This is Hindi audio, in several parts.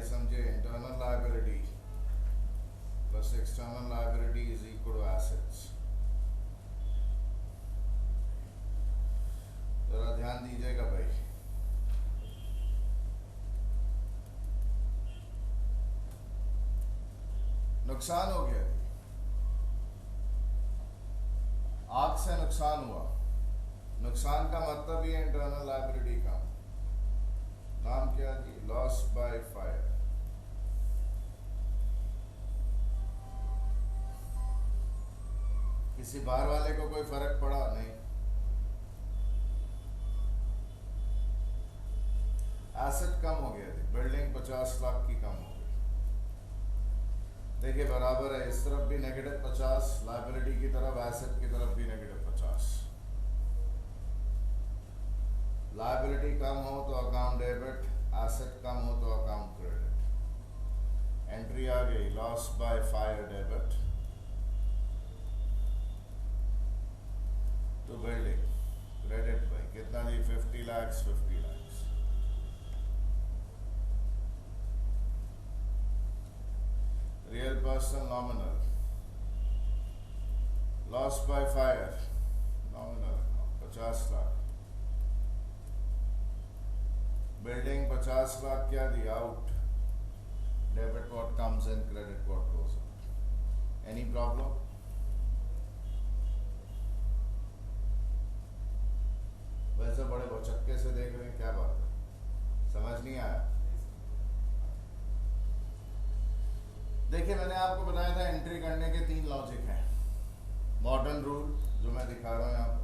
समझे, internal liability plus external liability is equal to assets. जरा ध्यान दीजिएगा भाई। नुकसान हो गया, आग से नुकसान हुआ। नुकसान का मतलब ही है इंटरनल लायबिलिटी का नाम क्या जी, लॉस बाय फायर। किसी बाहर वाले को कोई फर्क पड़ा नहीं। एसेट कम हो गया थी, बिल्डिंग 50 लाख की कम हो गई। देखिए बराबर है, इस तरफ भी नेगेटिव 50, लायबिलिटी की तरफ एसेट की तरफ भी नेगेटिव 50। लायबिलिटी कम हो तो अकाउंट डेबिट, एसेट कम हो तो अकाउंट क्रेडिट। एंट्री आ गई loss by fire debit to building, credit by कितना जी, 50 lakh 50 lakh. Real person nominal, loss by fire nominal 50 lakh. Building 50 lakh क्या दी, out. Debit what comes in, credit what goes out. Any problem? वैसे बड़े भौचक्के से देख रहे हैं, क्या बात है, समझ नहीं आया? देखिए मैंने आपको बताया था एंट्री करने के 3 लॉजिक हैं। मॉडर्न रूल जो मैं दिखा रहा हूँ यहाँ पर,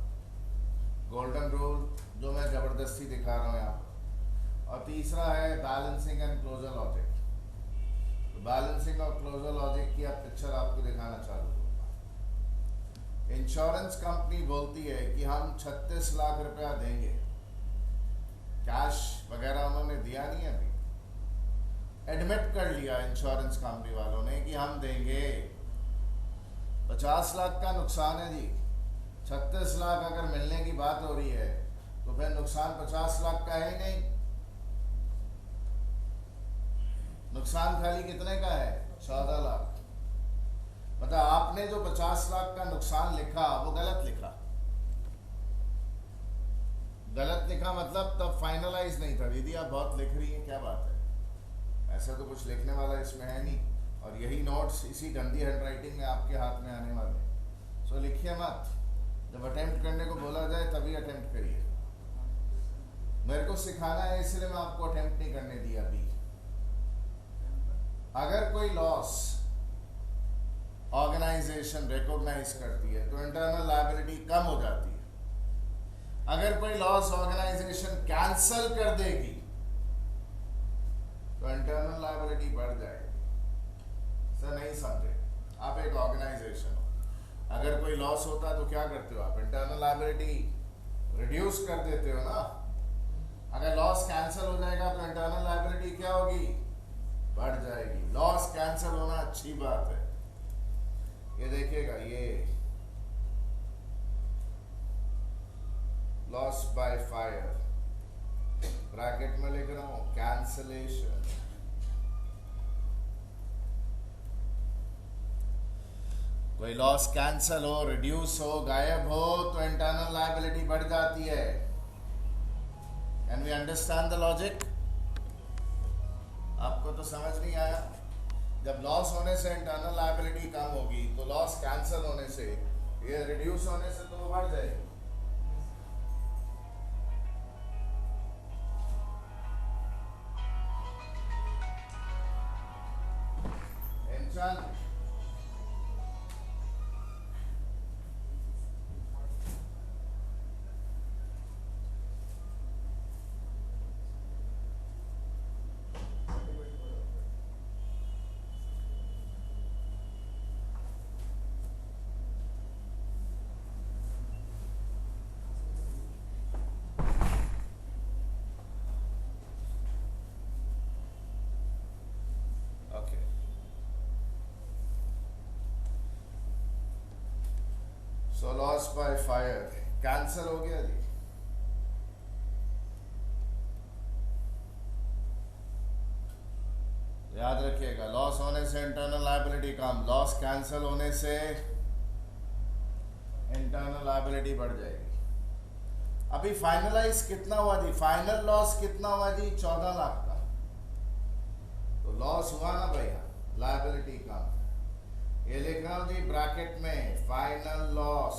गोल्डन रूल जो मैं जबरदस्ती दिखा रहा हूँ यहाँ पर, और तीसरा है बैलेंसिंग एंड क्लोजर लॉजिक। तो बैलेंसिंग और क्लोजर लॉजिक की अब पिक्चर आपको दिखाना चालू करूँगा। इंश्योरेंस कंपनी बोलती है कि हम 36 लाख रुपया देंगे, कैश वगैरह उन्होंने दिया नहीं है, अभी एडमिट कर लिया इंश्योरेंस कंपनी वालों ने कि हम देंगे। 50 लाख का नुकसान है जी, 36 लाख अगर मिलने की बात हो रही है तो फिर नुकसान 50 लाख का है ही नहीं। नुकसान खाली कितने का है, 14 लाख। मतलब आपने जो 50 लाख का नुकसान लिखा वो गलत लिखा। गलत लिखा मतलब तब फाइनलाइज नहीं था। दीदी आप बहुत लिख रही हैं, क्या बात है, ऐसा तो कुछ लिखने वाला इसमें है नहीं, और यही नोट्स इसी गंदी हैंडराइटिंग में आपके हाथ में आने वाले। सो लिखिए मत, जब अटेम्प्ट करने को बोला जाए तभी अटेम्प्ट करिए। मेरे को सिखाना है इसलिए मैं आपको अटेम्प्ट नहीं करने दिया अभी। अगर कोई लॉस ऑर्गेनाइजेशन रिकॉग्नाइज करती है तो इंटरनल लायबिलिटी कम हो जाती है। अगर कोई लॉस ऑर्गेनाइजेशन कैंसल कर देगी तो इंटरनल लायबिलिटी बढ़ जाएगी। सर नहीं समझे, आप एक ऑर्गेनाइजेशन हो, अगर कोई लॉस होता है तो क्या करते हो आप, इंटरनल लायबिलिटी रिड्यूस कर देते हो ना। अगर लॉस कैंसिल हो जाएगा तो इंटरनल लायबिलिटी क्या होगी, बढ़ जाएगी। लॉस कैंसिल होना अच्छी बात है। ये देखिएगा, ये लॉस बाय फायर ब्रैकेट में लिख रहा हूं, कैंसलेशन। कोई लॉस कैंसल हो, रिड्यूस हो, गायब हो तो इंटरनल लायबिलिटी बढ़ जाती है। Can we understand the logic? आपको तो समझ नहीं आया? जब लॉस होने से इंटरनल लायबिलिटी कम होगी तो लॉस कैंसल होने से, ये रिड्यूस होने से तो वो बढ़ जाएगी। So loss by fire cancel हो गया जी। याद रखिएगा, लॉस होने से इंटरनल लायबिलिटी कम, लॉस कैंसिल होने से इंटरनल लायबिलिटी बढ़ जाएगी। अभी फाइनलाइज कितना हुआ जी, फाइनल लॉस कितना हुआ जी, 14 लाख का। तो लॉस हुआ ना भैया, लायबिलिटी कम। ये लिख रहा हूं जी ब्रैकेट में, फाइनल लॉस।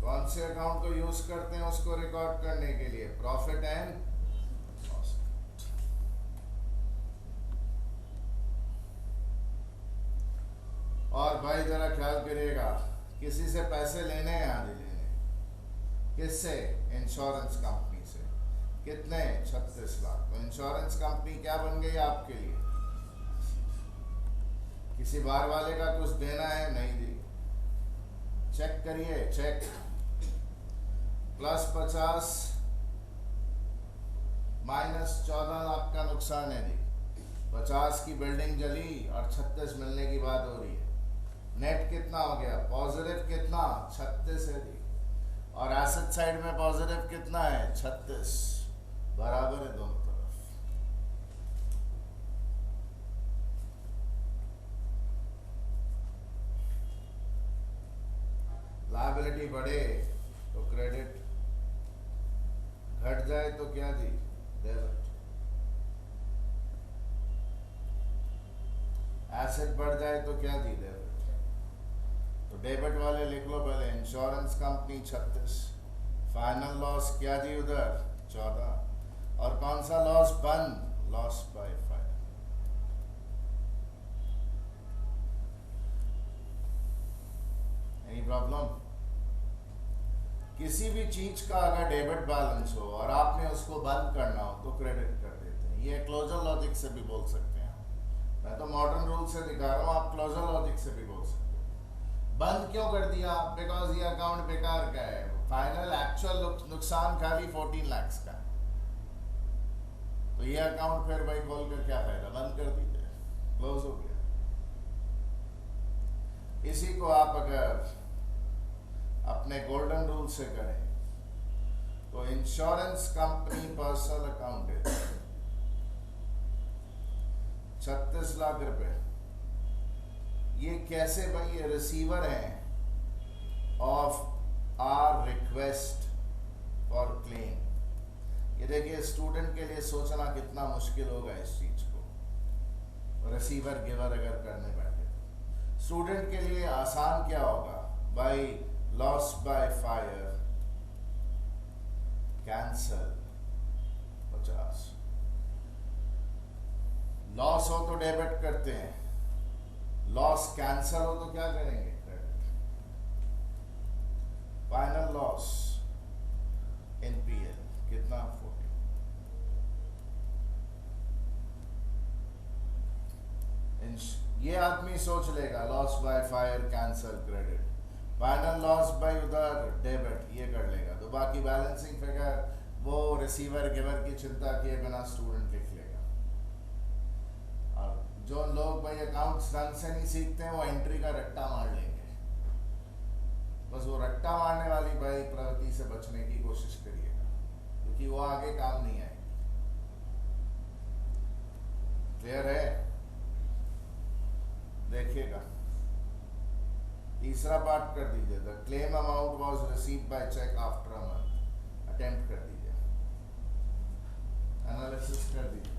कौन से अकाउंट को यूज करते हैं उसको रिकॉर्ड करने के लिए, प्रॉफिट एंड लॉस। और भाई जरा ख्याल करिएगा, किसी से पैसे लेने हैं आज लेने, किससे, इंश्योरेंस कंपनी से। कितने, 36 लाख। तो इंश्योरेंस कंपनी क्या बन गई आपके लिए, किसी बार वाले का कुछ देना है, नहीं दी। चेक करिए, चेक +50 -14 लाख का नुकसान है जी। 50 की बिल्डिंग जली और 36 मिलने की बात हो रही है। नेट कितना हो गया, पॉजिटिव कितना, 36 है जी। और एसेट साइड में पॉजिटिव कितना है, 36, बराबर है दोनों तरफ। लायबिलिटी बढ़े तो क्रेडिट, घट जाए तो क्या जी, डेबिट। एसेट बढ़ जाए तो क्या जी, डेबिट। तो डेबिट वाले लिख लो पहले, इंश्योरेंस कंपनी 36, फाइनल लॉस क्या जी उधर 14, और कौन सा लॉस बंद, loss by fire. Any problem. किसी भी चीज का अगर डेबिट बैलेंस हो और आपने उसको बंद करना हो तो क्रेडिट कर देते हैं। ये क्लोजर लॉजिक से भी बोल सकते हैं, मैं तो मॉडर्न रूल से दिखा रहा हूँ, आप क्लोजर लॉजिक से भी बोल सकते हैं। बंद क्यों कर दिया, बिकॉज ये अकाउंट बेकार का है, फाइनल एक्चुअल नुकसान खाली 14 लाख का है। तो ये अकाउंट फिर भाई खोल कर क्या फायदा, बंद कर दीजिए, क्लोज हो गया। इसी को आप अगर अपने गोल्डन रूल से करें तो इंश्योरेंस कंपनी पर्सनल अकाउंट है 36 लाख रुपए। ये कैसे भाई, ये रिसीवर हैं of our request for claim. ये देखिए स्टूडेंट के लिए सोचना कितना मुश्किल होगा इस चीज को, रिसीवर गिवर अगर करने बैठे। स्टूडेंट के लिए आसान क्या होगा भाई, loss by fire cancel 50, loss हो तो डेबिट करते हैं, लॉस कैंसल हो तो क्या करेंगे, क्रेडिट। फाइनल लॉस एनपीएल कितना, 40। ये आदमी सोच लेगा loss by fire cancel credit, final loss by उधर डेबिट ये कर लेगा। तो बाकी बैलेंसिंग फिगर वो रिसीवर गिवर की चिंता किए बिना स्टूडेंट लिख लेगा। और जो लोग भाई अकाउंट्स ढंग से नहीं सीखते हैं वो एंट्री का रट्टा मार लेंगे। बस वो रट्टा मारने वाली भाई प्रवृत्ति से बचने की कोशिश करिएगा, क्योंकि वो आगे काम नहीं आएगी। क्लियर है, देखिएगा। तीसरा पार्ट कर दीजिए, the claim amount was received by cheque after a month, attempt कर दीजिए, एनालिसिस कर दीजिए।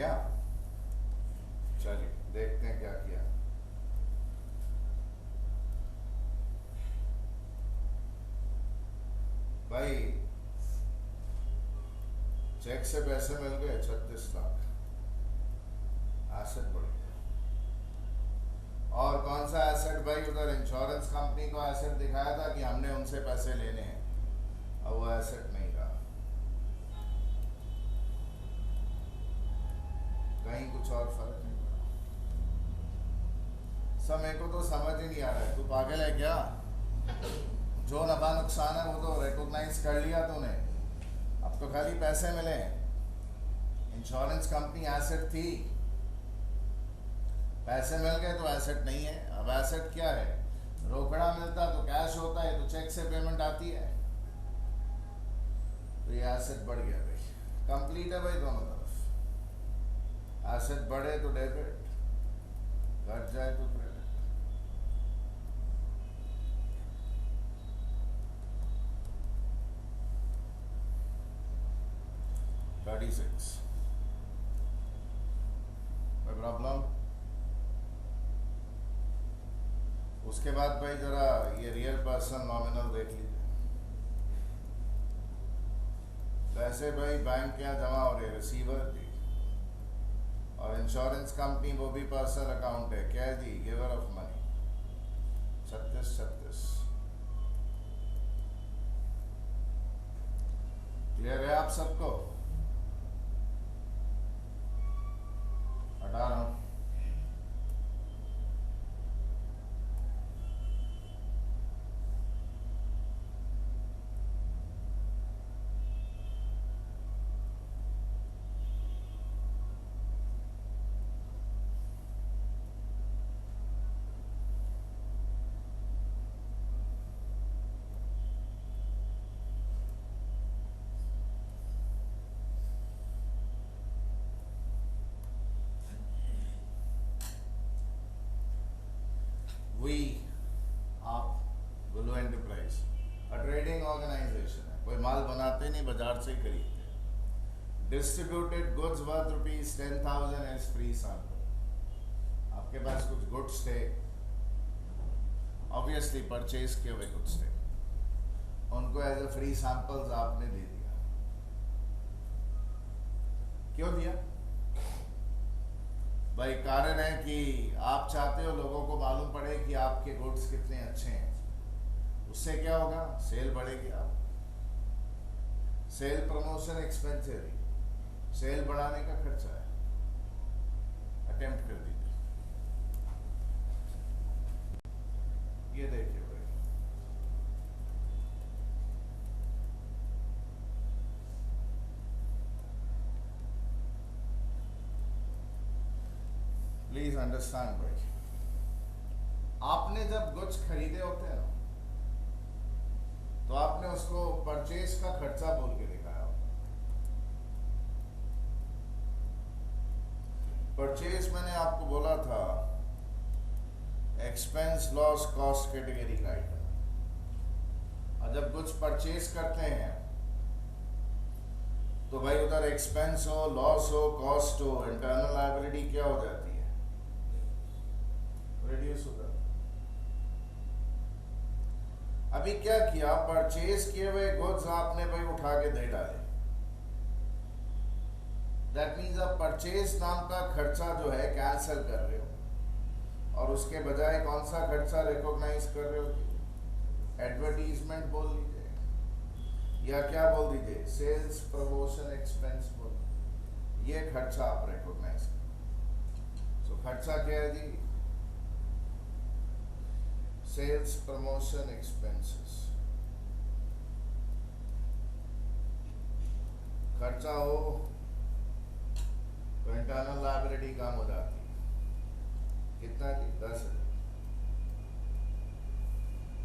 गया? चलिए देखते हैं क्या किया। भाई चेक से पैसे मिल गए 36 लाख, एसेट बढ़ गया। और कौन सा एसेट भाई? उधर इंश्योरेंस कंपनी को एसेट दिखाया था कि हमने उनसे पैसे लेने हैं, अब वो एसेट नहीं रहा, कहीं कुछ और फर्क नहीं पड़ा। सब मेरे को तो समझ ही नहीं आ रहा है, तू पागल है क्या? जो नफा नुकसान है वो तो रिकॉग्नाइज कर लिया तूने, अब तो खाली पैसे मिले। इंश्योरेंस कंपनी एसेट थी, पैसे मिल गए तो एसेट नहीं है। अब एसेट क्या है? रोकड़ा मिलता तो कैश होता है, तो चेक से पेमेंट आती है, तो ये एसेट बढ़ गया भाई। कंप्लीट है भाई दोनों तरफ, एसेट बढ़े तो डेबिट, घट जाए तो क्रेडिट। कोई प्रॉब्लम? उसके बाद भाई जरा ये रियल पर्सन नॉमिनल देख लीजिए। पैसे भाई बैंक क्या जमा हो रहे, रिसीवर जी, और इंश्योरेंस कंपनी वो भी पर्सनल अकाउंट है, क्या है जी? Giver of money. 36 क्लियर है आप सबको? हटा रहा हूं। We, आप गुलू एंटरप्राइज ट्रेडिंग ऑर्गेनाइजेशन है, कोई माल बनाते नहीं, बाजार से ही खरीदते। Distributed goods worth ₹10,000 as free sample. आपके पास कुछ गुड्स थे, ऑब्वियसली परचेज किए हुए गुड्स थे, उनको एज अ फ्री सैंपल्स आपने दे दिया। क्यों दिया भाई? कारण है कि आप चाहते हो लोगों को मालूम पड़े कि आपके गुड्स कितने अच्छे हैं। उससे क्या होगा? सेल बढ़ेगी। आप सेल प्रमोशन एक्सपेंस है, सेल बढ़ाने का खर्चा है, अटेम्प्ट कर दीजिए। ये देखिए भाई, प्लीज अंडरस्टैंड भाई, आपने जब गुड्स खरीदे होते हैं ना, तो आपने उसको परचेज का खर्चा बोल के दिखाया होता। परचेज मैंने आपको बोला था एक्सपेंस लॉस कॉस्ट कैटेगरी का आइटम, और जब गुड्स परचेज करते हैं तो भाई उधर एक्सपेंस हो, लॉस हो, कॉस्ट हो, इंटरनल लायबिलिटी क्या हो जाती है? रिड्यूस हो जाती है। अभी क्या किया? परचेज किए हुए गुड्स आपने भाई उठा के दे डाले। दैट मीन्स आप परचेज नाम का खर्चा जो है कैंसिल कर रहे हो, और उसके बजाय कौन सा खर्चा रिकॉग्नाइज कर रहे हो? एडवर्टीजमेंट बोल लीजिए, या क्या बोल दीजिए, सेल्स प्रमोशन एक्सपेंस बोल, ये खर्चा आप रिकॉग्नाइज करो। सो खर्चा क्या है जी? Sales promotion expenses. खर्चा हो तो इंटरनल लायबिलिटी कम हो जाती है। कितना जी? 10,000।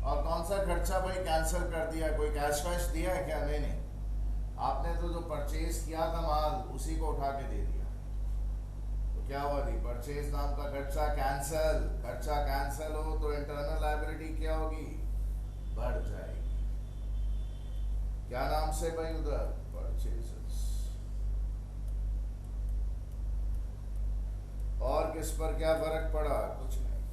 और कौन सा खर्चा भाई कैंसिल कर दिया? कोई कैश वैश दिया है क्या? नहीं नहीं, आपने तो जो परचेज किया था माल उसी को उठा के दे दिया। तो क्या हुआ जी? परचेज नाम का खर्चा कैंसिल। खर्चा कैंसिल हो तो इंटरनल लायबिलिटी क्या होगी? बढ़ जाएगी। क्या नाम से भाई? उधर परचेजेस। अब इस पर क्या फर्क पड़ा? कुछ नहीं।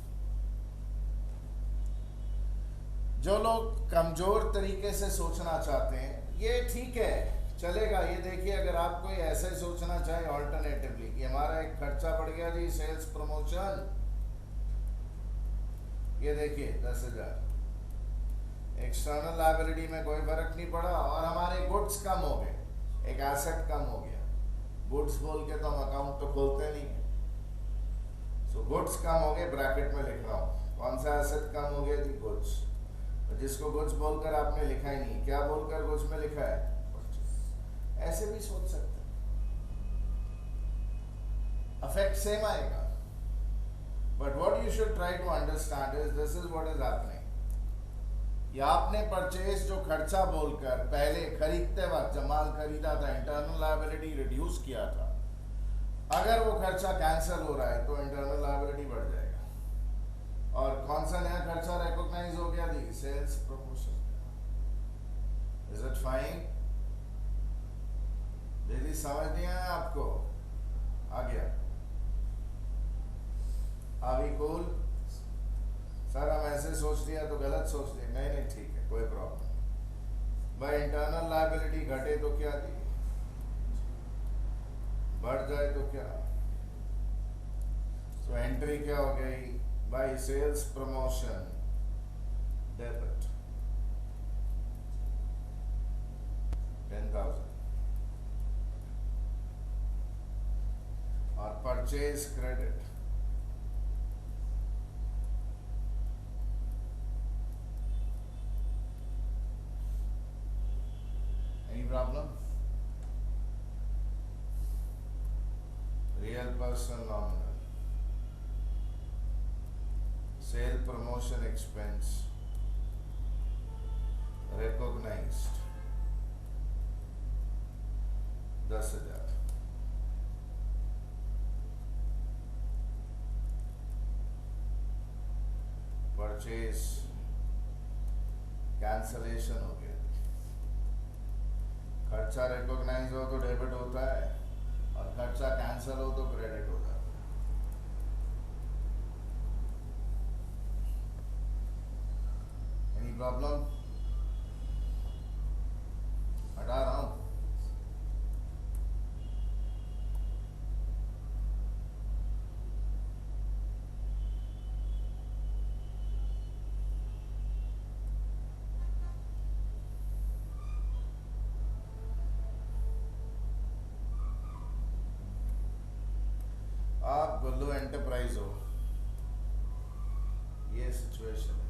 जो लोग कमजोर तरीके से सोचना चाहते हैं, ये ठीक है, चलेगा। ये देखिए, अगर आप कोई ऐसे सोचना चाहे ऑल्टरनेटिवली कि हमारा एक खर्चा बढ़ गया जी, सेल्स प्रमोशन, ये देखिए 10,000, एक्सटर्नल लायबिलिटी में कोई फर्क नहीं पड़ा, और हमारे गुड्स कम हो गए, एक एसेट कम हो गया। गुड्स बोल के तो हम अकाउंट तो खोलते नहीं है। सो गुड्स कम हो गए, ब्रैकेट में लिख रहा हूँ। कौन सा एसेट कम हो गया जी? गुड्स। जिसको गुड्स बोलकर आपने लिखा ही नहीं, क्या बोलकर गुड्स में लिखा है? ऐसे भी सोच सकते हैं, अफेक्ट सेम आएगा। But what you should try to understand is this is what is happening. या आपने परचेज जो खर्चा बोलकर पहले खरीदते वक्त जब माल खरीदा था, इंटरनल लायबिलिटी रिड्यूस किया था, अगर वो खर्चा कैंसिल हो रहा है तो इंटरनल लायबिलिटी बढ़ जाएगा। और कौन सा नया खर्चा रिकॉग्नाइज हो गया दी? Sales promotion. Is it fine? दीदी समझ नहीं आया आपको? आ गया? अभी कूल? सर हम ऐसे सोच लिया तो गलत सोच लिया। नहीं नहीं, ठीक है, कोई प्रॉब्लम नहीं भाई। इंटरनल लायबिलिटी घटे तो क्या दी, बढ़ जाए तो क्या? तो एंट्री क्या हो गई भाई? सेल्स प्रमोशन डेबिट 10,000 और purchase credit any problem? Real person nominal sale promotion expense recognized 10,000। Purchase cancellation हो गया। खर्चा रिकॉग्नाइज हो तो डेबिट होता है, और खर्चा कैंसिल हो तो क्रेडिट होता है। Any problem? हटा रहा हूं। आप गुल्लू एंटरप्राइज हो, ये सिचुएशन है।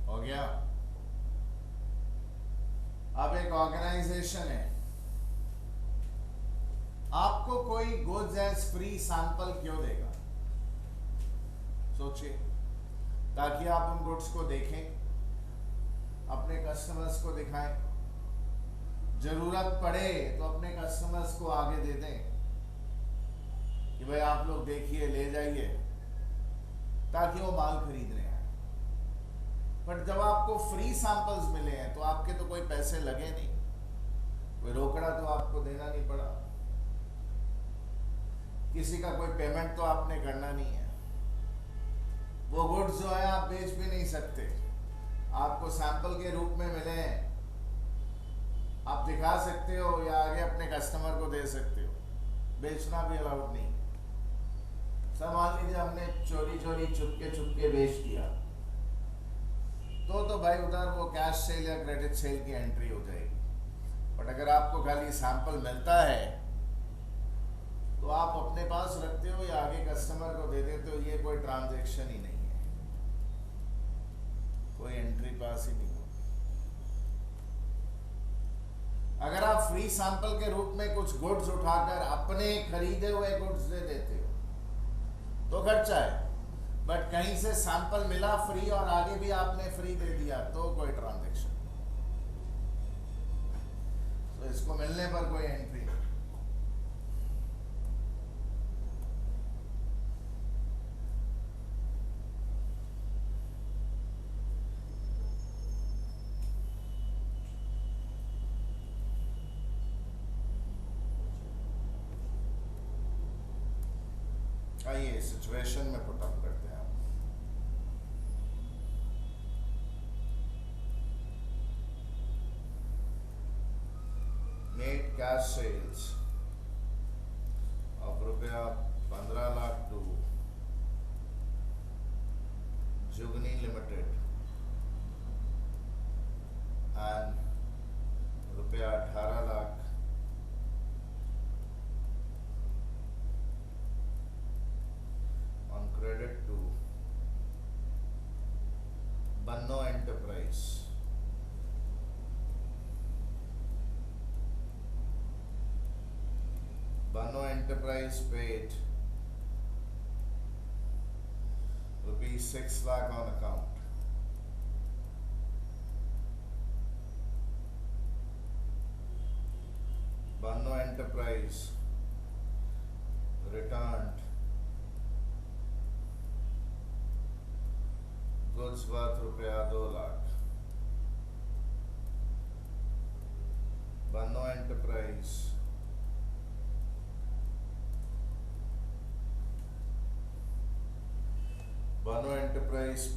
हो गया? अब एक ऑर्गेनाइजेशन है, आपको कोई गुड्स एज फ्री सैंपल क्यों देगा? सोचिए, ताकि आप उन गुड्स को देखें, अपने कस्टमर्स को दिखाएं, जरूरत पड़े तो अपने कस्टमर्स को आगे दे दें कि भाई आप लोग देखिए ले जाइए, ताकि वो माल खरीदने आए। बट जब आपको फ्री सैंपल्स मिले हैं तो आपके तो कोई पैसे लगे नहीं, कोई रोकड़ा तो आपको देना नहीं पड़ा, किसी का कोई पेमेंट तो आपने करना नहीं है। वो गुड्स जो है आप बेच भी नहीं सकते, आपको सैंपल के रूप में मिले हैं, आप दिखा सकते हो या आगे अपने कस्टमर को दे सकते हो, बेचना भी अलाउड नहीं। सब मान लीजिए हमने चोरी चोरी चुपके बेच दिया, तो भाई उधर वो कैश सेल या क्रेडिट सेल की एंट्री हो जाएगी। बट अगर आपको खाली सैंपल मिलता है तो आप अपने पास रखते हो या आगे कस्टमर को दे देते हो, ये कोई ट्रांजैक्शन ही नहीं है, कोई एंट्री पास ही नहीं हो। अगर आप फ्री सैंपल के रूप में कुछ गुड्स उठाकर अपने खरीदे हुए गुड्स दे देते हो तो खर्चा है, बट कहीं से सैंपल मिला फ्री और आगे भी आपने फ्री दे दिया तो कोई ट्रांजैक्शन। तो इसको मिलने पर कोई एंट्री नहीं। आइए सिचुएशन में पुट अप करते हैं। मेड कैश सेल्स ऑफ रुपया 15 lakh to Jugni limited and रुपया 18 lakh on credit to Banno Enterprise. Banno Enterprise paid rupees 6 lakh on account. Banno Enterprise returned goods worth रुपया 2 लाख. Banno Enterprise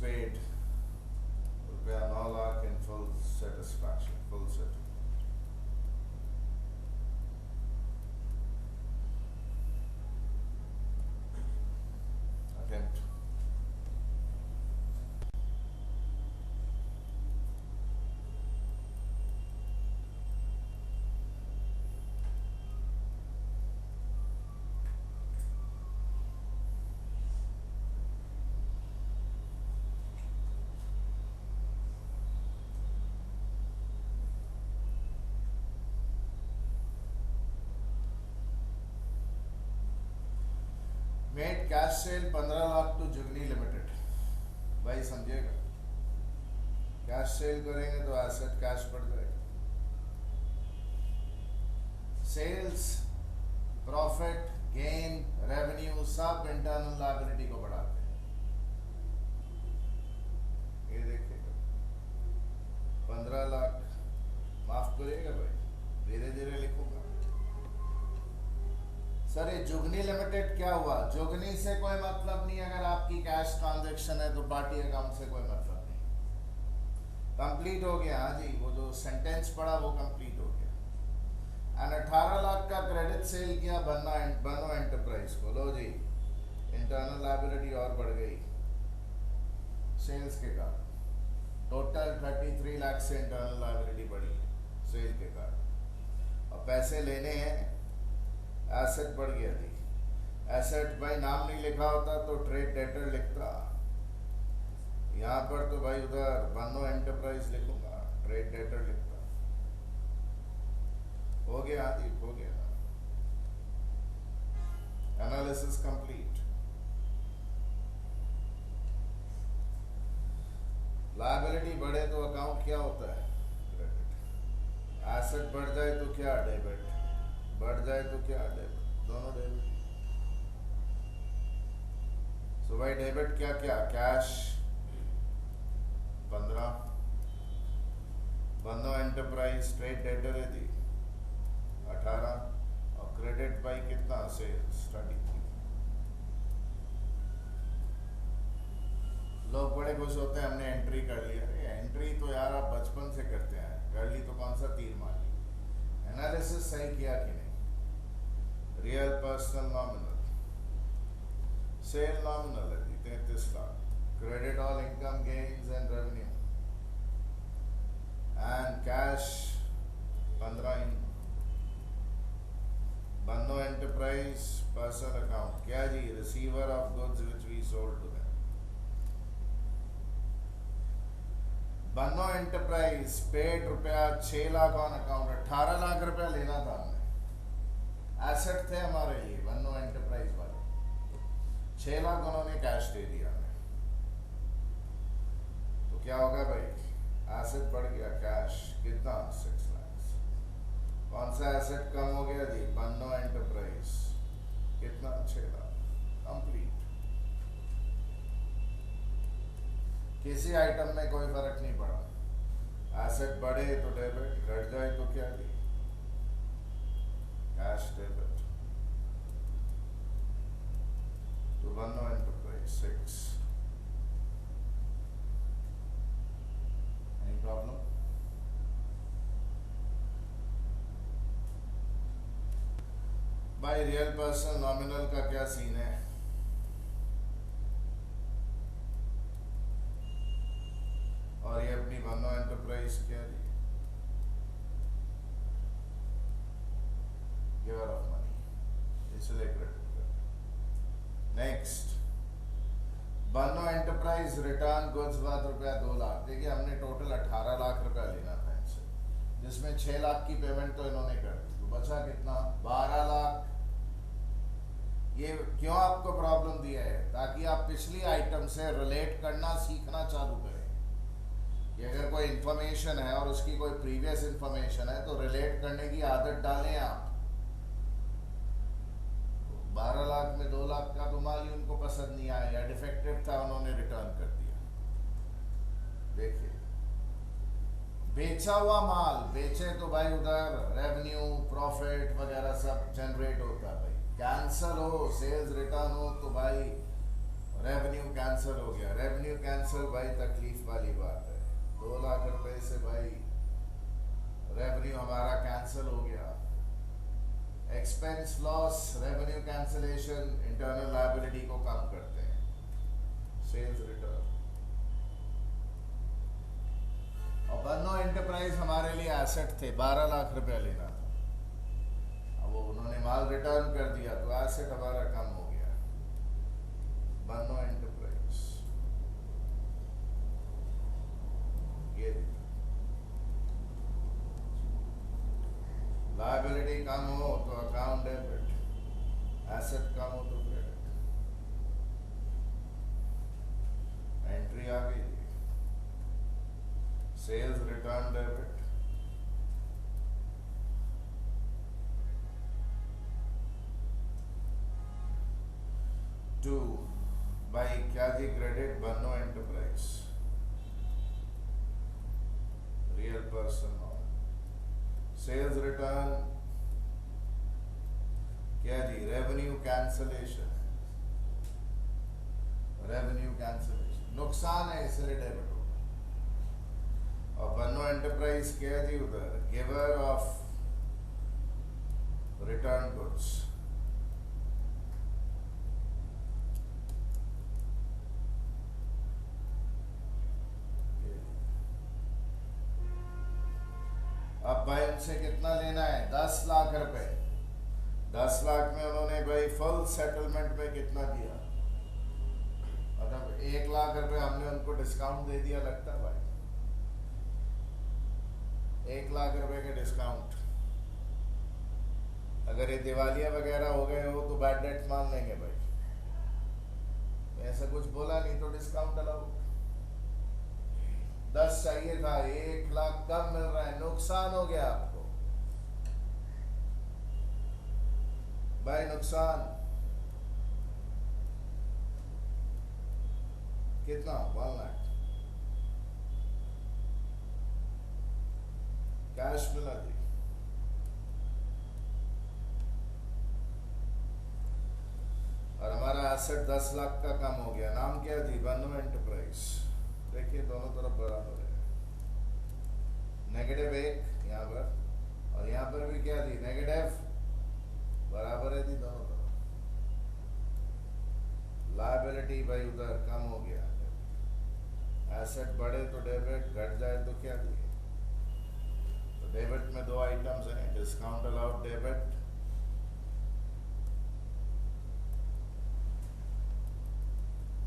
paid रुपया 9 lakh in full satisfaction, full settlement. Attempt. Made cash sale 15 lakh to Jugni limited. भाई समझिएगा, कैश सेल करेंगे तो एसेट कैश बढ़ जाएगा। सेल्स, प्रॉफिट, गेन, रेवेन्यू सब इंटरनल लायबिलिटी को बढ़ाते हैं। ये देखिएगा 15 लाख, माफ करिएगा भाई, धीरे धीरे लिखूंगा। सर ये जुगनी लिमिटेड क्या हुआ? जुगनी से कोई मतलब नहीं, अगर आपकी कैश ट्रांजैक्शन है तो पार्टी अकाउंट से कोई मतलब नहीं। कंप्लीट हो गया। हाँ जी, वो जो सेंटेंस पड़ा वो कंप्लीट हो गया। एंड 18 लाख का क्रेडिट सेल किया बनो एंटरप्राइज को। लो जी, इंटरनल लायबिलिटी और बढ़ गई सेल्स के कारण। टोटल 33 लाख से इंटरनल लायबिलिटी बढ़ी सेल के कारण। और पैसे लेने हैं, एसेट बढ़ गया थी। एसेट भाई नाम नहीं लिखा होता तो ट्रेड डेटर लिखता, यहाँ पर तो भाई उधर बनो एंटरप्राइज लिखूंगा, ट्रेड डेटर लिखता। हो गया आदि, हो गया। Analysis complete. लायबिलिटी बढ़े तो अकाउंट क्या होता है? क्रेडिट। एसेट बढ़ जाए तो क्या डेबिट, बढ़ जाए तो क्या डेबिट, दोनों डेबिट। सो भाई डेबिट क्या क्या, कैश 15, बनो एंटरप्राइज ट्रेड डेटर है दी 18, और क्रेडिट भाई कितना से स्टडी। लोग बड़े खुश होते हैं हमने एंट्री कर लिया। एंट्री तो यार आप बचपन से करते हैं, कर ली तो कौन सा तीर मार ली। एनालिसिस सही किया कि नहीं। Real personal nominal, sale nominal है 33 lakh, credit all income gains and revenue and cash 15 in Bano enterprise personal account क्या जी, receiver of goods which we sold to them. Bano enterprise paid रुपया 6 लाख ऑन अकाउंट, 18 लाख रुपया लेना था हमने, एसेट थे हमारे लिए बनो एंटरप्राइज वाले, 6 लाख उन्होंने कैश दे दिया हमें। तो क्या होगा भाई, एसेट बढ़ गया, कैश कितना 6 लाख। कौन सा एसेट कम हो गया जी, बनो एंटरप्राइज कितना 6 लाख, कंप्लीट। किसी आइटम में कोई फर्क नहीं पड़ा, एसेट बढ़े तो डेबिट, घट जाए तो क्या दी, कैश डेबिट। तो बनो एंटरप्राइज 6, एनी प्रॉब्लम। भाई रियल पर्सन नॉमिनल का क्या सीन है, और ये अपनी बनो एंटरप्राइज क्या दी, गिवर ऑफ मनी, इसलिए क्रेडिट कर। नेक्स्ट, बनो एंटरप्राइज रिटर्न गुड्स वर्थ रुपया 2 लाख। देखिए हमने टोटल 18 लाख रुपया लेना था इनसे, जिसमें 6 लाख की पेमेंट तो इन्होंने कर दी, तो बचा कितना 12 लाख। ये क्यों आपको प्रॉब्लम दिया है, ताकि आप पिछली आइटम से रिलेट करना सीखना चालू करें। कि अगर कोई इंफॉर्मेशन है और उसकी कोई प्रीवियस इंफॉर्मेशन है तो रिलेट करने की आदत डालें आप। 12 लाख में 2 लाख का तो माल ही उनको पसंद नहीं आया या डिफेक्टिव था, उन्होंने रिटर्न कर दिया। देखिए बेचा हुआ माल, बेचे तो भाई उधर रेवेन्यू प्रॉफिट वगैरह सब जनरेट होता है भाई। कैंसल हो, सेल्स रिटर्न हो तो भाई रेवेन्यू कैंसल हो गया, रेवेन्यू कैंसल भाई तकलीफ वाली बात है। 2 लाख रुपए से भाई रेवेन्यू हमारा कैंसल हो गया। Expense loss, revenue cancellation internal liability को कम करते हैं, सेल्स रिटर्न। और बनो एंटरप्राइज हमारे लिए एसेट थे, 12 लाख रुपया लेना था, अब वो उन्होंने माल रिटर्न कर दिया तो एसेट हमारा कम हो गया। बनो एंटरप्राइज ये लायबिलिटी कम हो तो अकाउंट डेबिट, एसेट कम हो तो क्रेडिट। एंट्री आ गई, sales return debit, to by क्या जी क्रेडिट बनो enterprise real person, sales return क्या जी रेवेन्यू कैंसलेशन, रेवेन्यू कैंसलेशन नुकसान है इसलिए डेबिट होगा। और बनो एंटरप्राइज क्या जी उधर गिवर ऑफ रिटर्न गुड्स, अब भाई उनसे कितना लेना है 10 लाख रुपए। 10 लाख में उन्होंने भाई फुल सेटलमेंट में कितना दिया, मतलब 1 लाख रुपए हमने उनको डिस्काउंट दे दिया लगता है भाई, 1 लाख रुपए के डिस्काउंट। अगर ये दिवालिया वगैरह हो गए हो तो बैड डेट मान लेंगे भाई, ऐसा कुछ बोला नहीं तो डिस्काउंट अलाउ। 10 चाहिए था, 1 लाख कम मिल रहा है, नुकसान हो गया आपको। भाई नुकसान कितना? 1 लाख कैश मिला जी। और हमारा एसेट 10 लाख का कम हो गया। नाम क्या जी? बनु एंटरप्राइज। देखिए दोनों तरफ बराबर है। नेगेटिव 1 यहाँ पर और यहाँ पर भी क्या जी? नेगेटिव बराबर है जी दोनों तरफ। लायबिलिटी भाई उधर कम हो गया। एसेट बढ़े तो डेबिट, घट जाए तो क्या जी? तो डेबिट में 2 आइटम्स हैं, discount allowed debit,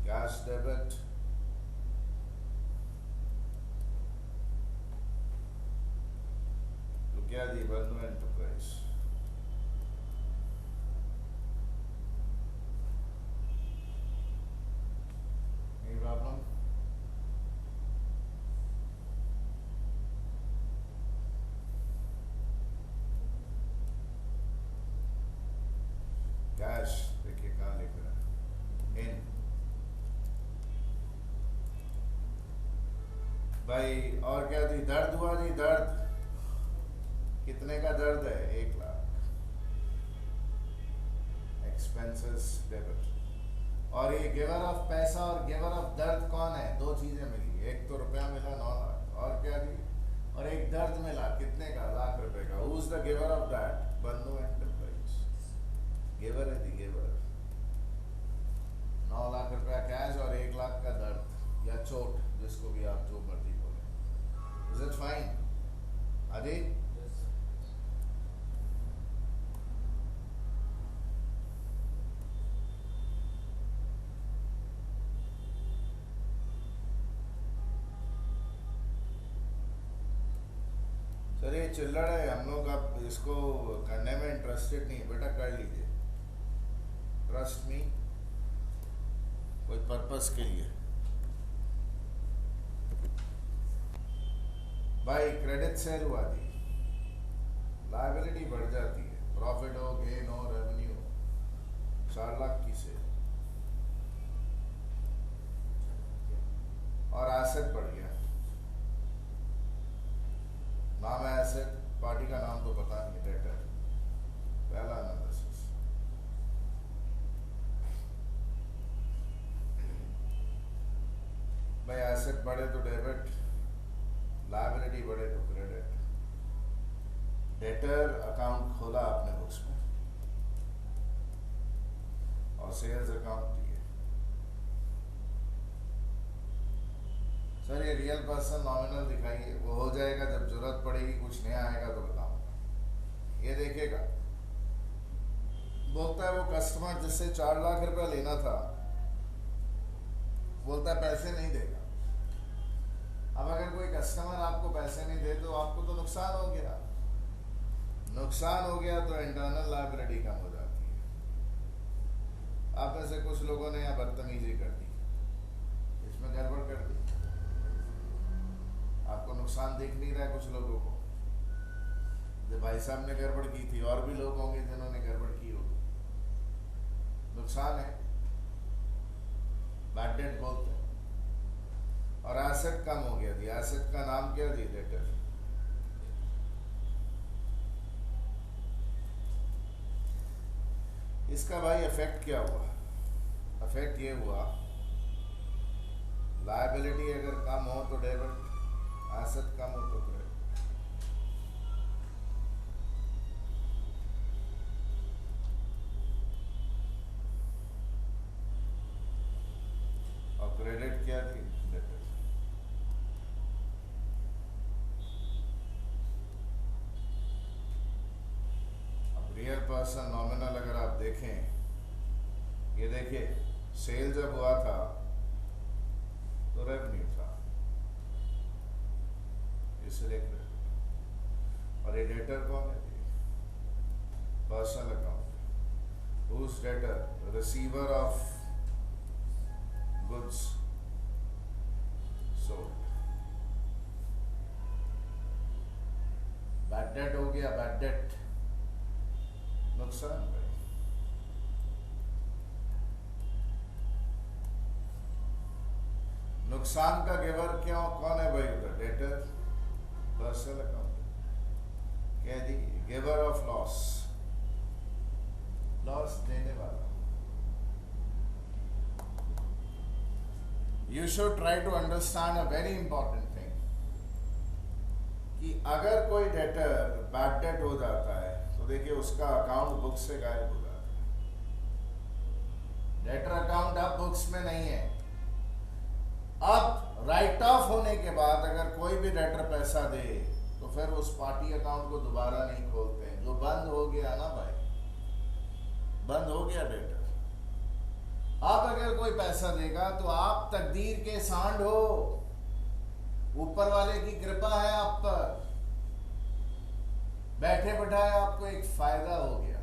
cash debit. तो क्या जी? बनु एंटरप्राइज। Any problem? कैश देखिए कहाँ लिख रहा है, इन। भाई और क्या जी? दर्द हुआ जी? दर्द कितने का दर्द है? 1 लाख। Expenses debit. और ये गिवर ऑफ पैसा और गिवर ऑफ दर्द कौन है? 2 चीजें मिली। एक तो रुपया मिला 9 लाख, और क्या जी? और एक दर्द मिला कितने का? 1 लाख रुपए का। Who is the giver of that? Banu enterprise. Giver है जी, गिवर। 9 लाख रुपया कैश और 1 लाख का दर्द या चोट, जिसको भी आप जो मर्जी बोले। Is it fine? अजी सर ये चिल्लड़ है, हम लोग अब इसको करने में इंटरेस्टेड नहीं है। बेटा कर लीजिए, ट्रस्ट मी, कोई पर्पस के लिए। भाई क्रेडिट सेल हुआ जी, लायबिलिटी बढ़ जाती है। प्रॉफिट हो, गेन हो, रेवेन्यू, 4 लाख की सेल और एसेट बढ़ गया। नाम है एसेट, पार्टी का नाम तो पता नहीं, डेटर। पहला एनालिसिस, भाई एसेट बढ़े तो डेबिट, लायबिलिटी बढ़े तो क्रेडिट। डेटर अकाउंट खोला आपने बुक्स में और सेल्स अकाउंट दिए। सर ये रियल पर्सन नॉमिनल दिखाइए। वो हो जाएगा जब जरूरत पड़ेगी, कुछ नया आएगा तो बताऊंगा। ये देखेगा, बोलता है वो कस्टमर जिससे 4 लाख रुपया लेना था, बोलता है पैसे नहीं देगा। अब अगर कोई कस्टमर आपको पैसे नहीं दे तो आपको तो नुकसान हो गया। नुकसान हो गया तो इंटरनल लायबिलिटी कम हो जाती है। आप में से कुछ लोगों ने यहाँ बदतमीजी कर दी, इसमें गड़बड़ कर दी। आपको नुकसान दिख नहीं रहा है कुछ लोगों को। जब भाई साहब ने गड़बड़ की थी, और भी लोग होंगे जिन्होंने गड़बड़ की होगी। नुकसान है, बैड डेट बोलते हैं। और एसेट कम हो गया थी। एसेट का नाम क्या थी? डेटर। इसका भाई इफेक्ट क्या हुआ? इफेक्ट ये हुआ, लायबिलिटी अगर कम हो तो डेबिट, एसेट कम हो तो क्रेडिट। और क्रेडिट क्या थी? डेबिट। अब रियल पर्सन नॉमिनल अगर आप देखें, ये देखिए सेल जब हुआ था तो रेवेन्यू था, इसलिए क्रेडिट। और ये डेटर कौन है? Personal account. Who's debtor? Receiver of goods sold. Bad debt हो गया, बैड डेट नुकसान भाई। नुकसान का गिवर क्यों कौन है भाई उधर? डेटर, पर्सनल अकाउंट, कह दी गिवर ऑफ लॉस, लॉस देने वाला। You should try to understand a very important thing कि अगर कोई डेटर बैड डेट हो जाता है तो देखिए उसका अकाउंट बुक से गायब हो जाता है। डेटर अकाउंट अब बुक्स में नहीं है। अब राइट ऑफ होने के बाद अगर कोई भी डेटर पैसा दे तो फिर उस पार्टी अकाउंट को दोबारा नहीं खोलते हैं। जो बंद हो गया ना भाई, बंद हो गया डेटर। अब अगर कोई पैसा देगा तो आप तकदीर के सांड हो, ऊपर वाले की कृपा है आप पर, बैठे बैठाए आपको एक फायदा हो गया।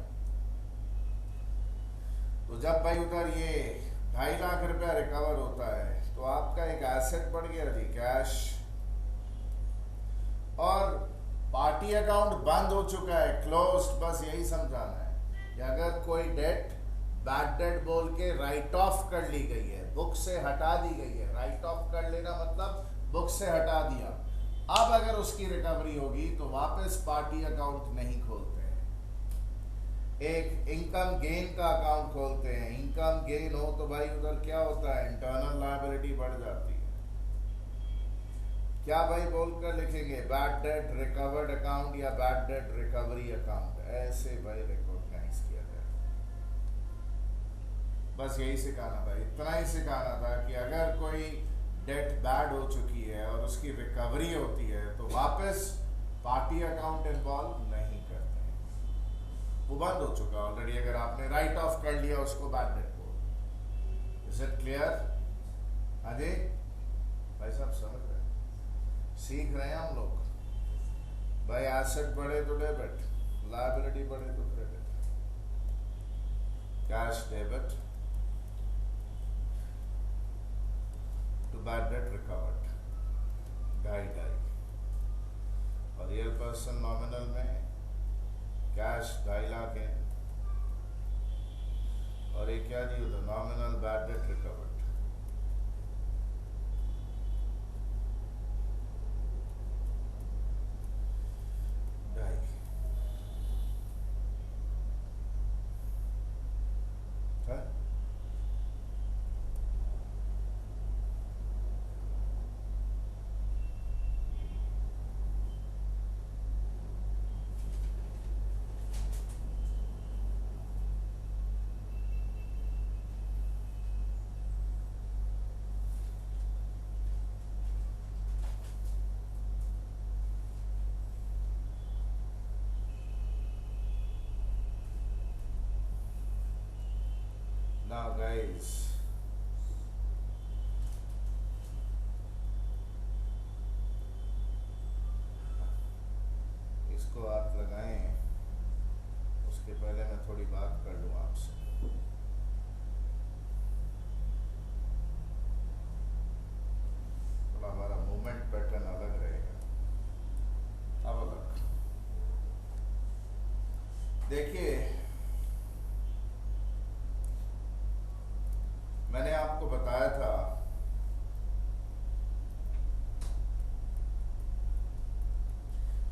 तो जब भाई उधर ये 2.5 लाख रुपया रिकवर होता है तो आपका एक एसेट बढ़ गया जी, कैश। और पार्टी अकाउंट बंद हो चुका है, क्लोज्ड। बस यही समझाना है कि अगर कोई डेट बैड डेट बोल के राइट ऑफ कर ली गई है, बुक से हटा दी गई है। राइट ऑफ कर लेना मतलब बुक से हटा दिया। अब अगर उसकी रिकवरी होगी तो वापस पार्टी अकाउंट नहीं खोलते हैं, एक इनकम गेन का अकाउंट खोलते हैं। इनकम गेन हो तो भाई उधर क्या होता है? इंटरनल लायबिलिटी बढ़ जाती है। क्या भाई बोलकर लिखेंगे? बैड डेट रिकवर्ड अकाउंट या बैड डेट रिकवरी अकाउंट, ऐसे भाई रिकॉग्नाइज किया जाए। बस यही सिखाना था, इतना ही सिखाना था कि अगर कोई डेट बैड हो चुकी है और उसकी रिकवरी होती है तो वापस पार्टी अकाउंट इन्वॉल्व नहीं करते हैं, वो बंद हो चुका ऑलरेडी। अगर आपने राइट ऑफ कर लिया उसको बैड डेट को। Is it clear? अजय भाई साहब समझ रहे हैं, सीख रहे हैं हम लोग। भाई एसेट बढ़े तो डेबिट, लायबिलिटी बढ़े तो credit, cash debit to bad debt recovered, 2.5। और रियल पर्सन नॉमिनल में कैश 2.5 लाख है और एक क्या जी उधर nominal bad debt recovered. Now guys, इसको आप लगाएं, उसके पहले मैं थोड़ी बात कर लूँ आपसे। थोड़ा हमारा मूवमेंट पैटर्न अलग रहेगा। अब अलग देखिए, मैंने आपको बताया था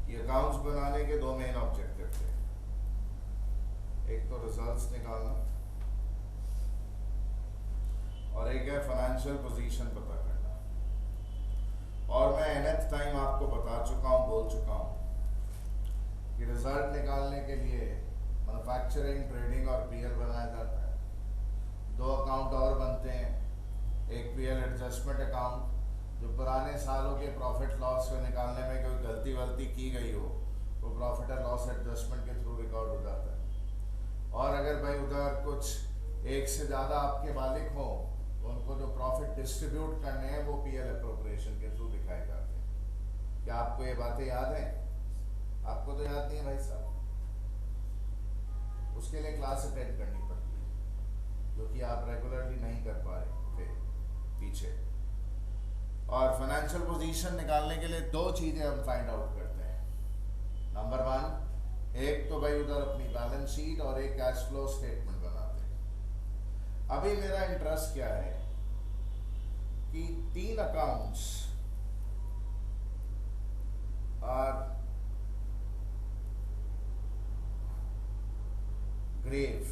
कि अकाउंट्स बनाने के 2 मेन ऑब्जेक्टिव थे। एक तो रिजल्ट्स निकालना और एक है फाइनेंशियल पोजीशन पता करना। और मैं nth टाइम आपको बता चुका हूं, बोल चुका हूं कि रिजल्ट निकालने के लिए मैन्युफैक्चरिंग, ट्रेडिंग और पीएल बनाया जाता है। 2 अकाउंट और बनते हैं, एक पीएल एडजस्टमेंट अकाउंट जो पुराने सालों के प्रॉफिट लॉस को निकालने में कोई गलती वलती की गई हो वो प्रॉफिट एंड लॉस एडजस्टमेंट के थ्रू रिकॉर्ड हो जाता है। और अगर भाई उधर कुछ एक से ज़्यादा आपके मालिक हो उनको जो प्रॉफिट डिस्ट्रीब्यूट करने हैं वो पीएल अप्रोप्रिएशन के थ्रू दिखाए जाते हैं। क्या आपको ये बातें याद हैं? आपको तो याद नहीं है भाई साहब, उसके लिए क्लास अटेंड करनी पड़ती है जो कि आप रेगुलरली नहीं कर पा रहे थे पीछे। और फाइनेंशियल पोजीशन निकालने के लिए 2 चीजें हम फाइंड आउट करते हैं। नंबर 1, एक तो भाई उधर अपनी बैलेंस शीट और एक कैश फ्लो स्टेटमेंट बनाते हैं। अभी मेरा इंटरेस्ट क्या है कि तीन अकाउंट्स आर ग्रेव,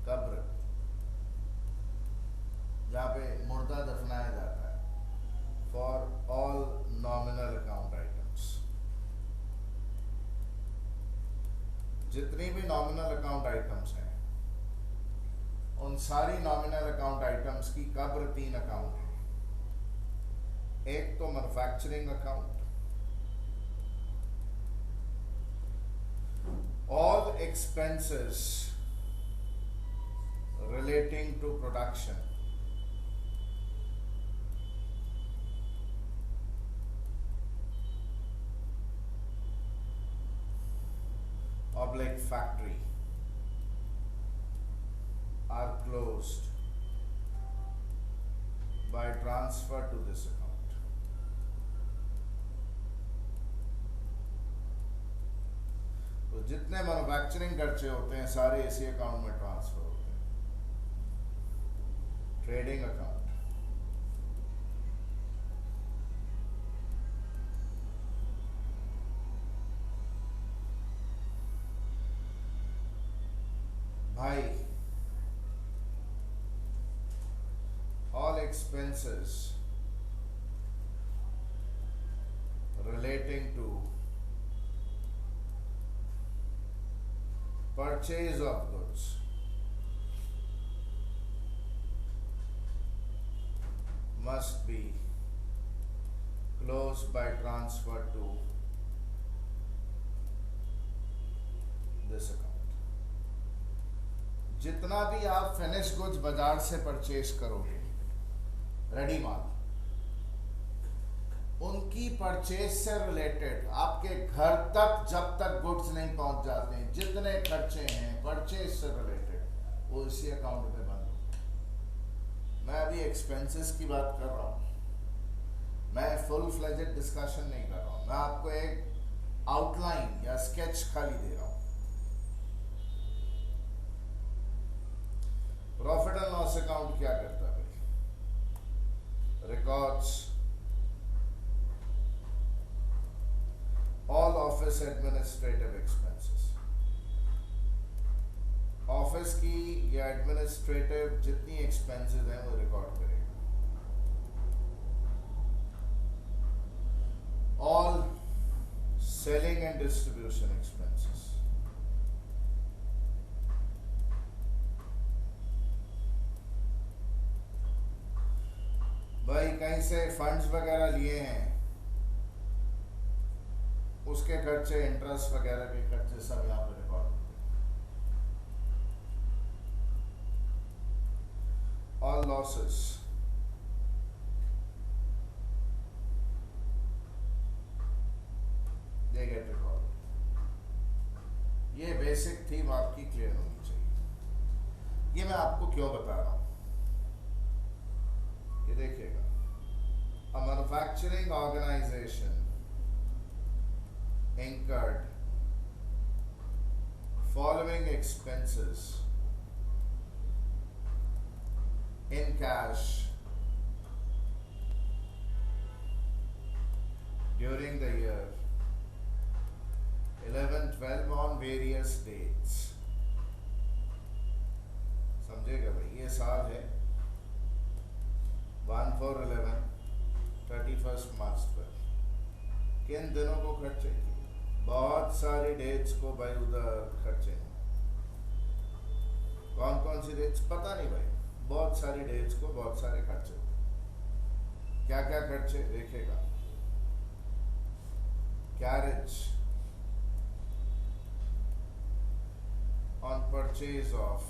कब्र, जहां पे मुर्दा दफनाया जाता है, for all nominal account items. जितनी भी नॉमिनल अकाउंट आइटम्स हैं, उन सारी नॉमिनल अकाउंट आइटम्स की कब्र तीन अकाउंट है। एक तो manufacturing account, all expenses relating to production, oblique factory, are closed by transfer to this account. तो जितने मैन्युफैक्चरिंग खर्चे होते हैं सारे इसी अकाउंट में ट्रांसफर होते हैं। ट्रेडिंग अकाउंट, भाई, all expenses relating to purchase of goods must be closed by transfer to this account. जितना भी आप फिनिश गुड्स बाजार से परचेज करोगे, रेडी माल, उनकी परचेज से रिलेटेड आपके घर तक जब तक गुड्स नहीं पहुंच जाते हैं, जितने खर्चे हैं परचेज से रिलेटेड, वो इसी अकाउंट में बंद होते हैं। मैं अभी एक्सपेंसेस की बात कर रहा हूं, मैं फुल फ्लेजेड डिस्कशन नहीं कर रहा हूं, मैं आपको एक आउटलाइन या स्केच खाली दे रहा हूं। प्रॉफिट एंड लॉस अकाउंट क्या करता है? Records all office administrative expenses, office की या एडमिनिस्ट्रेटिव जितनी एक्सपेंसेस हैं वो रिकॉर्ड करेगा। All selling and distribution expenses, भाई कहीं से फंड्स वगैरह लिए हैं, उसके खर्चे, इंटरेस्ट वगैरह के खर्चे सब यहाँ पे रिकॉर्ड होते हैं। All losses, they get record. ये बेसिक थीम आपकी क्लियर होनी चाहिए। ये मैं आपको क्यों बता रहा हूं, ये देखिएगा, a manufacturing organisation incurred following expenses in cash during the year 11-12 on various dates। समझेगा भाई, ये साल है 1/4/11, 31 मार्च पर किन दिनों को खर्चे किए? बहुत सारी डेट्स को भाई उधर खर्चे हैं। कौन कौन सी डेट्स पता नहीं भाई, बहुत सारी डेट्स को बहुत सारे खर्चे। क्या क्या खर्चे देखेगा? Carriage on purchase of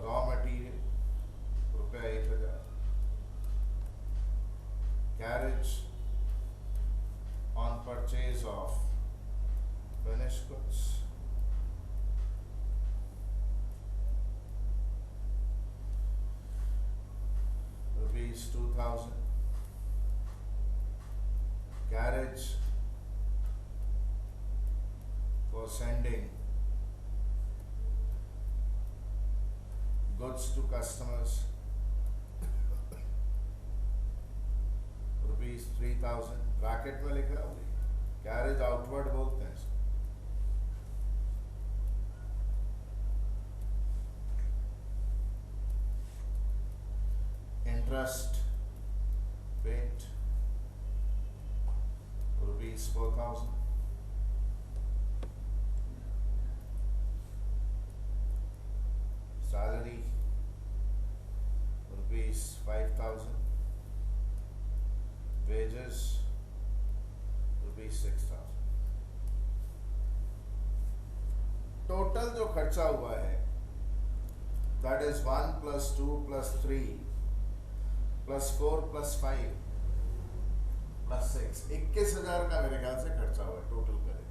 raw material ₹1000, carriage on purchase of finished goods, ₹2,000, carriage for sending goods to customers ₹3,000 bracket में लिख रहा हूँ, कैरेज आउटवर्ड बोलते हैं इसको। Interest paid ₹4,000। Salary ₹5,000। Wages ₹6,000। Total जो खर्चा हुआ है दैट इज 1 + 2 + 3 + 4 + 5 + 6 21,000 का मेरे ख्याल से खर्चा हुआ है टोटल करे।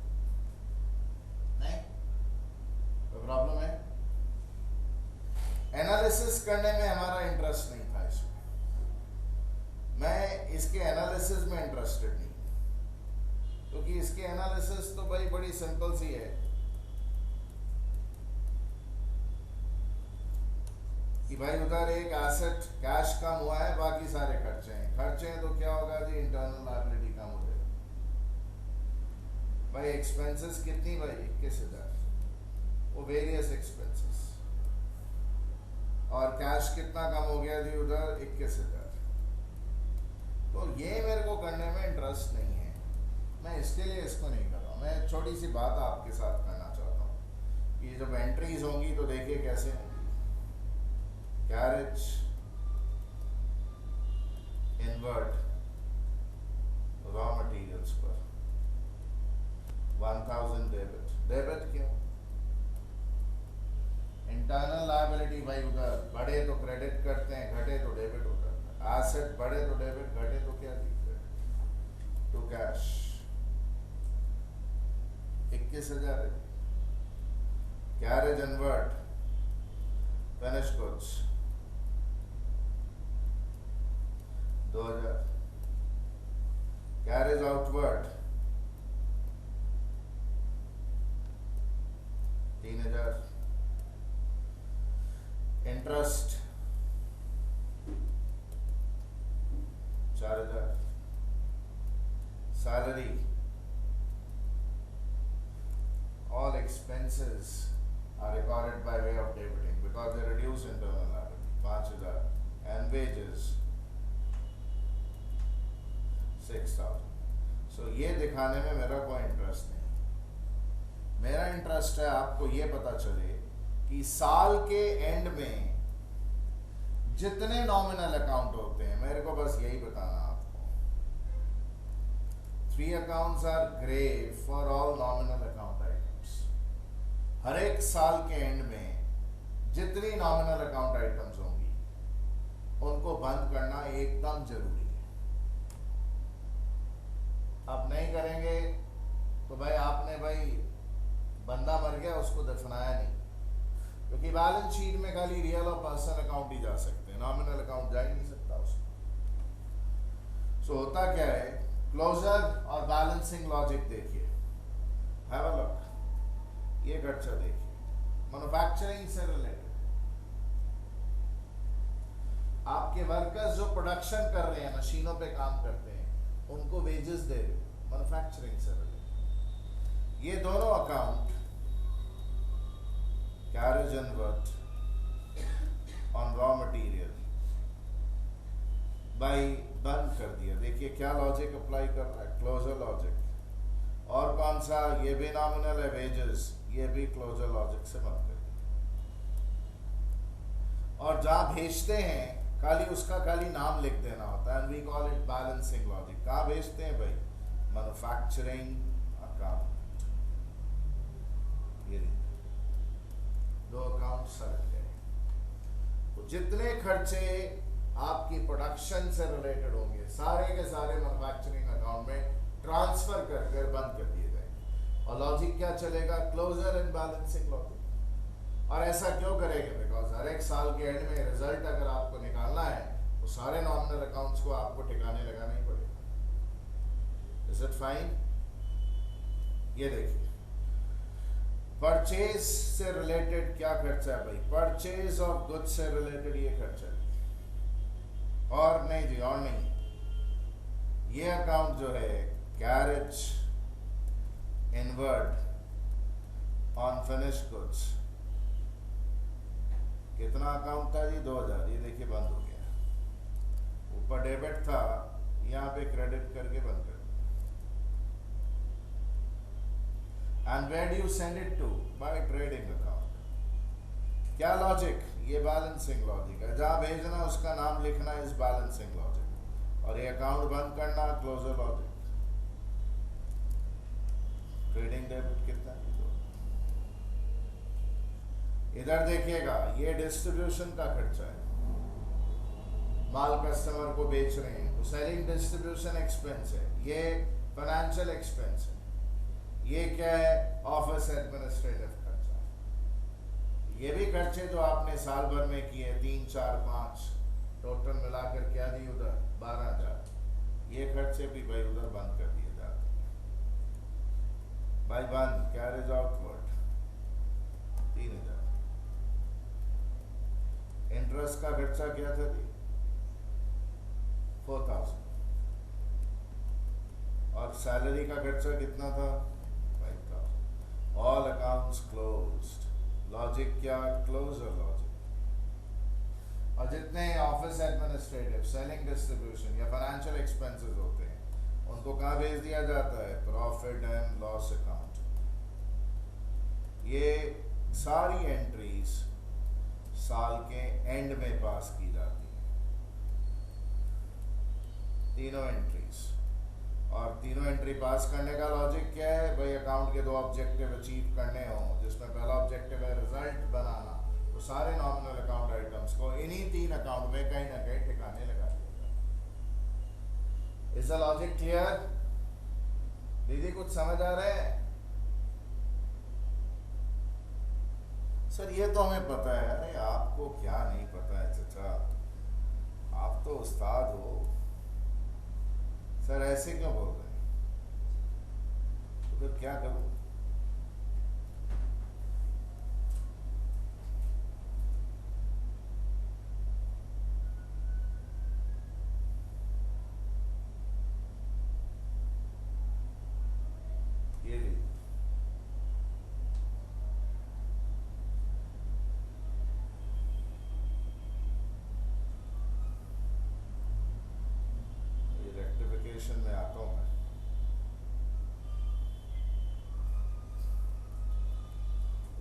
नहीं कोई प्रॉब्लम है? एनालिसिस करने में हमारा इंटरेस्ट नहीं था इसमें, मैं इसके एनालिसिस में इंटरेस्टेड नहीं, क्योंकि इसके एनालिसिस तो भाई बड़ी सिंपल सी है कि भाई उधर एक एसेट कैश कम हुआ है, बाकी सारे खर्चे हैं तो क्या होगा जी, इंटरनल लायबिलिटी कम हो जाएगी। भाई एक्सपेंसेस कितनी भाई 21,000, वो वेरियस एक्सपेंसेस, और कैश कितना कम हो गया जी उधर 21,000। तो ये मेरे को करने में इंटरेस्ट नहीं है, मैं इसके लिए इसको नहीं कर रहा हूँ। मैं छोटी सी बात आपके साथ करना चाहता हूँ, ये जब एंट्रीज होंगी तो देखिए कैसे होंगी। कैरेज इनवर्ट रॉ मटेरियल्स पर 1,000 डेबिट क्यों? इंटरनल लायबिलिटी भाई उधर बढ़े तो क्रेडिट करते हैं, घटे तो डेबिट होता है। एसेट बढ़े तो डेबिट, घटे तो क्या दिखता है टू कैश। 21,000 है। Carriage inward finish goods 2,000। Carriage outward 3,000। Interest 4,000। Salary, all expenses are recorded by way of debiting because they reduce internal liability 5,000, and wages 6,000। So ये दिखाने में मेरा कोई इंटरेस्ट नहीं। मेरा इंटरेस्ट है आपको ये पता चले कि साल के एंड में जितने नॉमिनल अकाउंट होते हैं, मेरे को बस यही बताना आपको। 3 accounts are grey for all nominal account items। हर एक साल के एंड में जितनी नॉमिनल अकाउंट आइटम्स होंगी उनको बंद करना एकदम जरूरी है। अब नहीं करेंगे तो भाई आपने भाई बंदा मर गया उसको दफनाया नहीं, क्योंकि बैलेंस शीट में खाली रियल और पर्सनल अकाउंट ही जा सकते हैं, नॉमिनल अकाउंट जा ही नहीं सकता उसमें। सो होता क्या है, क्लोजर और बैलेंसिंग लॉजिक देखिए, हैव अ लुक। ये खर्चा देखिए, मैन्युफैक्चरिंग से रिलेटेड आपके वर्कर्स जो प्रोडक्शन कर रहे हैं, मशीनों पे काम करते हैं, उनको वेजेस दे रहे, मैन्युफैक्चरिंग से रिलेटेड। ये दोनों account carriage inward on raw material by बंद कर दिया। देखिए क्या लॉजिक अप्लाई कर रहा है, क्लोजर लॉजिक। और कौन सा, ये भी नॉमिनल है वेजेस, ये भी क्लोजर लॉजिक से बंद कर दिया। और जहां भेजते हैं खाली उसका खाली नाम लिख देना होता है, and we call it balancing logic. कहाँ भेजते हैं भाई, मैन्युफैक्चरिंग अकाउंट। ये दो अकाउंट सर गए। तो जितने खर्चे आपकी प्रोडक्शन से रिलेटेड होंगे सारे के सारे मैन्युफैक्चरिंग अकाउंट में ट्रांसफर कर बंद कर दिए जाएंगे। और लॉजिक क्या चलेगा, क्लोजर एंड बैलेंसिंग लॉजिक। और ऐसा क्यों करेंगे, बिकॉज हर एक साल के एंड में रिजल्ट अगर आपको निकालना है तो सारे नॉमिनल अकाउंट्स को आपको ठिकाने लगाना ही पड़ेगा। Is it fine? ये देखिए परचेज से रिलेटेड क्या खर्चा है भाई? परचेज ऑफ गुड्स से रिलेटेड ये खर्चा है, और नहीं जी, और नहीं। ये अकाउंट जो है carriage inward on finished goods, कितना अकाउंट था जी? 2000। ये देखिए बंद हो गया, ऊपर डेबिट था, यहाँ पे क्रेडिट करके बंद कर। And where do you send it to? By trading account. क्या लॉजिक? ये बैलेंसिंग लॉजिक है, जहां भेजना उसका नाम लिखना इस बैलेंसिंग लॉजिक, और ये अकाउंट बंद करना क्लोजर लॉजिक। ट्रेडिंग डेबिट कितना है? इधर देखिएगा, ये डिस्ट्रीब्यूशन का खर्चा है, माल कस्टमर को बेच रहे हैं तो सेलिंग डिस्ट्रीब्यूशन एक्सपेंस है, ये फाइनेंशियल एक्सपेंस है। ये क्या है? ऑफिस एडमिनिस्ट्रेटिव खर्चा। ये भी खर्चे जो आपने साल भर में किए 3, 4, 5 टोटल मिलाकर क्या दी उधर? 12,000। ये खर्चे भी भाई उधर बंद कर दिए जाते भाई, बंद। Carriage outward 3,000। इंटरेस्ट का खर्चा क्या था जी? 4,000। और सैलरी का खर्चा कितना था? 5,000। All accounts closed. लॉजिक क्या? Closure logic. और जितने ऑफिस एडमिनिस्ट्रेटिव, सेलिंग डिस्ट्रीब्यूशन या फाइनेंशियल एक्सपेंसेस होते हैं, उनको कहाँ भेज दिया जाता है? Profit and loss account. ये सारी एंट्रीज साल के एंड में पास की जाती है, तीनों एंट्रीज। और तीनों एंट्री पास करने का लॉजिक क्या है भाई? अकाउंट के 2 ऑब्जेक्टिव अचीव करने हो, जिसमें पहला ऑब्जेक्टिव है रिजल्ट बनाना, तो सारे नॉमिनल अकाउंट आइटम्स को इन्हीं 3 अकाउंट में कहीं ना कहीं ठिकाने लगा दिया जाए। Is the logic clear? दीदी कुछ समझ आ रहा है? सर ये तो हमें पता है। अरे आपको क्या नहीं पता है चचा, आप तो उस्ताद हो। सर ऐसे क्यों बोल रहे हैं? तो फिर क्या करूं? ये लीजिए, रेक्टिफिकेशन में आता हूं मैं।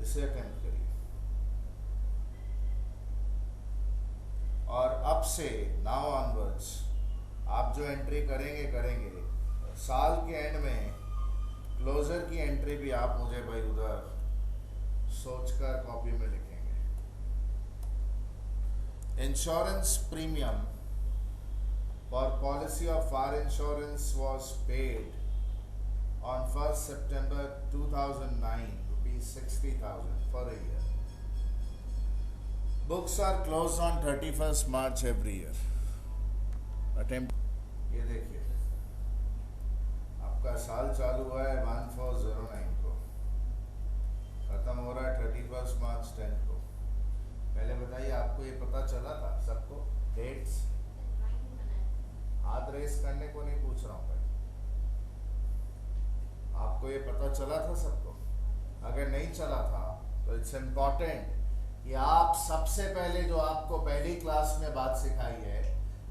इसे अटेम्प्ट करिए, और अब से नाउ ऑनवर्ड्स आप जो एंट्री करेंगे साल के एंड में क्लोजर की एंट्री भी आप मुझे भाई उधर सोचकर कॉपी में लिखेंगे। Insurance premium for policy of fire insurance was paid on 1st September 2009, rupees 60,000 for a year. Books are closed on 31st March every year. Attempt. ये देखिए, आपका साल चालू हुआ है 1409 को, खत्म हो रहा है 31st मार्च 10 को। पहले बताइए, आपको ये पता चला था सबको? डेट्स हाथ रेस करने को नहीं पूछ रहा हूँ भाई, आपको ये पता चला था सबको? अगर नहीं चला था तो इट्स इम्पॉर्टेंट कि आप सबसे पहले जो आपको पहली क्लास में बात सिखाई है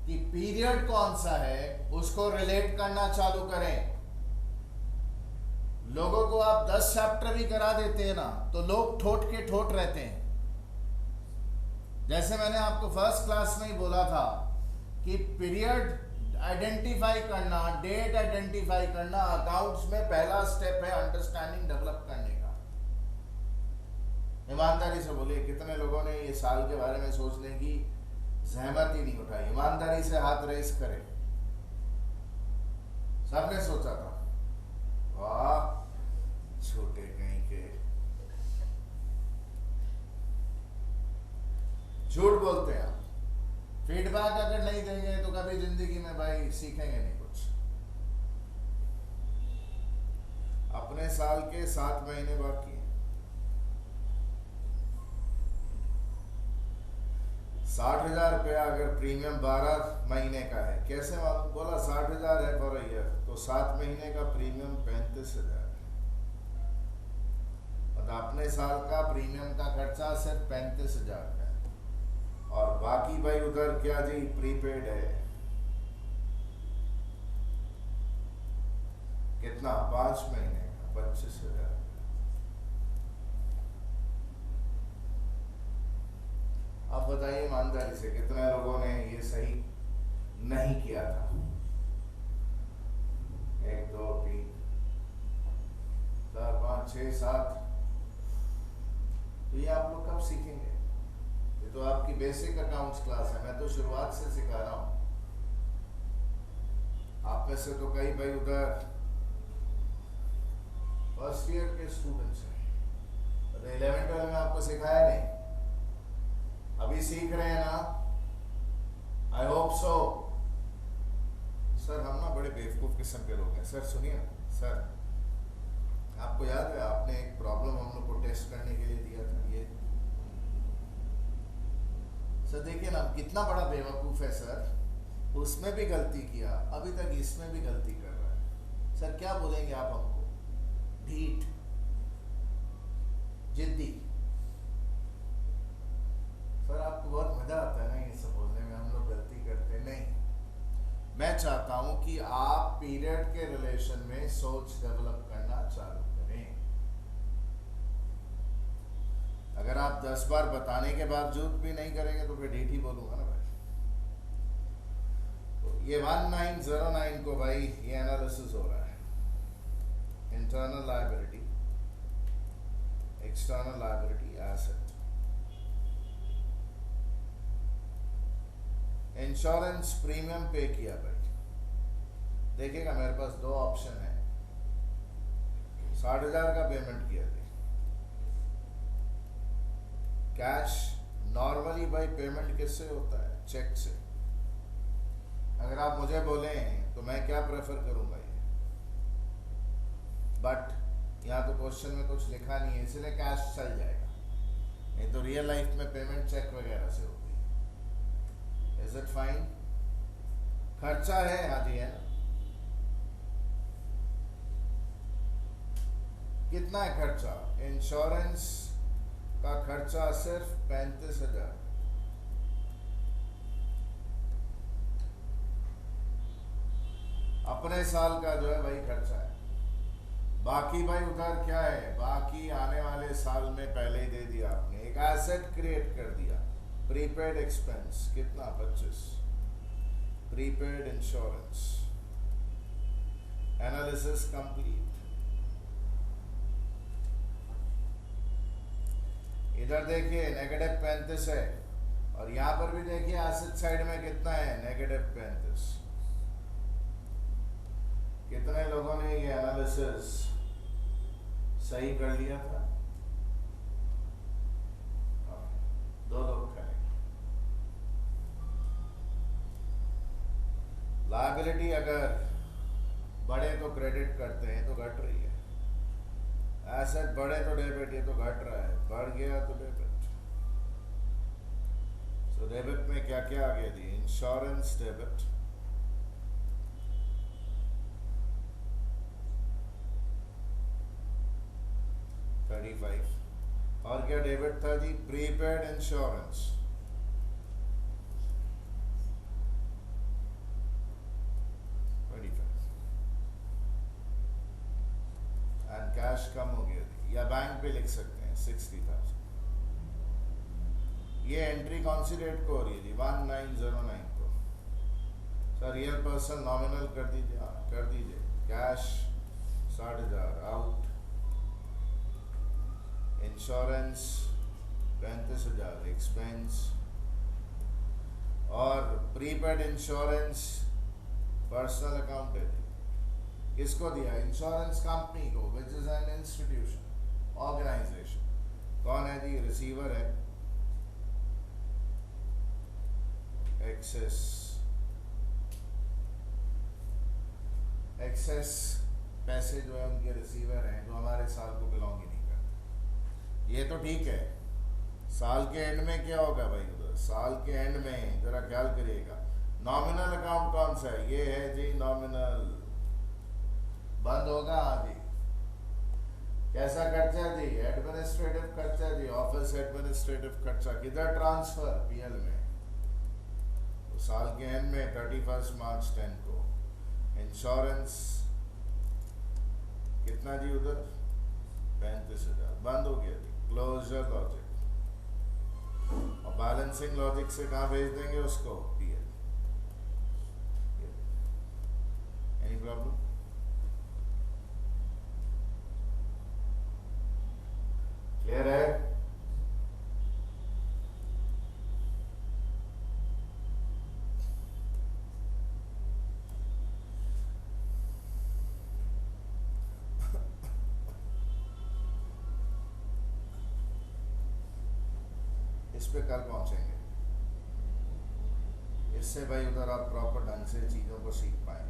कि पीरियड कौन सा है उसको रिलेट करना चालू करें। लोगों को आप 10 चैप्टर भी करा देते हैं ना तो लोग ठोट के ठोट रहते हैं। जैसे मैंने आपको फर्स्ट क्लास में ही बोला था कि पीरियड आइडेंटिफाई करना, डेट आइडेंटिफाई करना अकाउंट्स में पहला स्टेप है अंडरस्टैंडिंग डेवलप करने का। ईमानदारी से बोलिए, कितने लोगों ने ये साल के बारे में सोचने की जहमत ही नहीं उठाई? ईमानदारी से हाथ रेस करें। सबने सोचा था? वाह छोटे कहीं के, झूठ बोलते हैं आप। फीडबैक अगर नहीं देंगे तो कभी जिंदगी में भाई सीखेंगे नहीं कुछ। अपने साल के 7 महीने बाकी हैं, 60,000 रुपया अगर प्रीमियम 12 महीने का है, कैसे मालूम? बोला 60,000 है फॉर ईयर, तो 7 महीने का प्रीमियम 35,000 है। मतलब अपने साल का प्रीमियम का खर्चा सिर्फ 35,000 का है, और बाकी भाई उधर क्या जी, प्रीपेड है। कितना? 5 महीने का 25,000। अब बताइए ईमानदारी से, कितने लोगों ने ये सही नहीं किया था? 1 2 3 4 5 6 7। तो ये आप लोग कब सीखेंगे? ये तो आपकी बेसिक अकाउंट्स क्लास है, मैं तो शुरुआत से सिखा रहा हूँ। आप में से तो कई भाई उधर फर्स्ट ईयर के स्टूडेंट्स हैं, तो 11-12 में आपको सिखाया नहीं, अभी सीख रहे हैं ना? I hope so. सर हम ना बड़े बेवकूफ़ किस्म के लोग हैं। सर सुनिए ना सर, आपको याद है आपने एक प्रॉब्लम हम लोग को टेस्ट करने के लिए दिया था, ये सर देखिए ना कितना बड़ा बेवकूफ़ है सर, उसमें भी गलती किया, अभी तक इसमें भी गलती कर रहा है। सर क्या बोलेंगे आप हमको? ढीठ, जिद्दी। सर आपको बहुत मजा आता है ना ये सब बोलने में, हम लोग गलती करते नहीं। मैं चाहता हूं कि आप पीरियड के रिलेशन में सोच डेवलप करना चालू करें। अगर आप 10 बार बताने के बावजूद भी नहीं करेंगे तो फिर ढीठ ही बोलूंगा ना भाई। तो ये 1909 को भाई ये एनालिसिस हो रहा है, internal liability, external liability, asset. Insurance premium पे किया भाई, देखिएगा मेरे पास 2 ऑप्शन है। 60,000 का पेमेंट किया था कैश। नॉर्मली भाई पेमेंट किससे होता है? चेक से। अगर आप मुझे बोलें तो मैं क्या प्रेफर करूंगा ये, बट यहाँ तो क्वेश्चन में कुछ लिखा नहीं है, इसलिए कैश चल जाएगा, नहीं तो रियल लाइफ में पेमेंट चेक वगैरह से होती है। Is it fine? खर्चा है, हाँ जी है ना। कितना है खर्चा? इंश्योरेंस का खर्चा सिर्फ 35,000। अपने साल का जो है वही खर्चा है, बाकी भाई उधर क्या है, बाकी आने वाले साल में पहले ही दे दिया आपने, एक एसेट क्रिएट कर दिया। प्रीपेड एक्सपेंस कितना? 25। Prepaid insurance. Analysis complete. इधर देखिए नेगेटिव 35 है, और यहां पर भी देखिए एसेट साइड में कितना है? नेगेटिव 35। कितने लोगों ने ये एनालिसिस सही कर लिया था? 2 लोग करेंगे। लायबिलिटी अगर बढ़े तो क्रेडिट करते हैं तो घट रही है, एसेट बढ़े तो डेबिट, ये तो घट रहा है, बढ़ गया तो डेबिट। सो डेबिट में क्या क्या आ गया थी? इंश्योरेंस डेबिट, और क्या डेबिट था जी? Prepaid insurance, 25। एंड कैश कम हो गया थी, या बैंक पे लिख सकते हैं 60,000। ये एंट्री कौन सी डेट को हो रही है जी? 1909 को। सर रियल पर्सन नॉमिनल कर दीजिए, कर दीजिए। कैश 60,000 आउट, इंश्योरेंस 35,000 एक्सपेंस, और प्रीपेड इंश्योरेंस पर्सनल अकाउंट है। किसको दिया? इंश्योरेंस कंपनी को, which is an institution, organisation. कौन है जी? रिसीवर है एक्सेस। एक्सेस पैसे जो है उनके रिसीवर हैं, जो हमारे साल को बिलोंग ही नहीं करते। ये तो ठीक है, साल के एंड में क्या होगा भाई उधर? साल के एंड में जरा ख्याल करिएगा, नॉमिनल अकाउंट कौन सा है? ये है जी नॉमिनल। बंद होगा। हाँ जी। कैसा खर्चा जी? एडमिनिस्ट्रेटिव खर्चा जी, ऑफिस एडमिनिस्ट्रेटिव खर्चा। किधर ट्रांसफर? पीएल में। तो साल के एंड में 31 मार्च 10 को इंश्योरेंस कितना जी उधर? 35,000। बंद हो गया जी। Closure logic. और बैलेंसिंग लॉजिक से कहाँ भेज देंगे उसको? पीएल। Any problem? क्लियर है? इस पे कल पहुंचेंगे, इससे भाई उधर आप प्रॉपर ढंग से चीज़ों को सीख पाएंगे।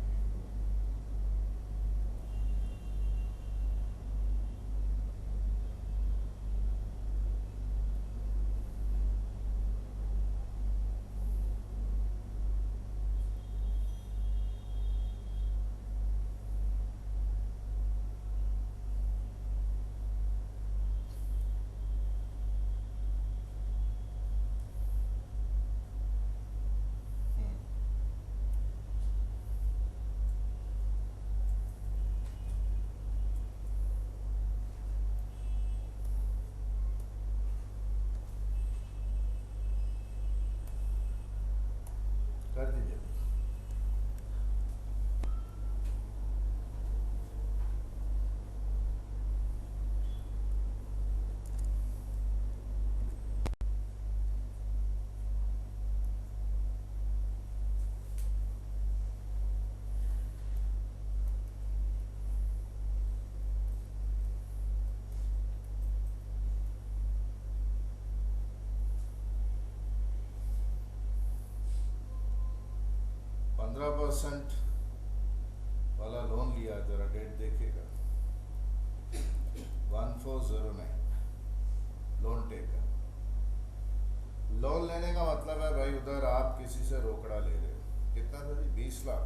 कर दीजिए। पंद्रह % वाला लोन लिया, जरा डेट देखिएगा। 1409 लोन टेकर। लोन लेने का मतलब है भाई उधर आप किसी से रोकड़ा ले रहे हो। कितना था जी? 20 लाख।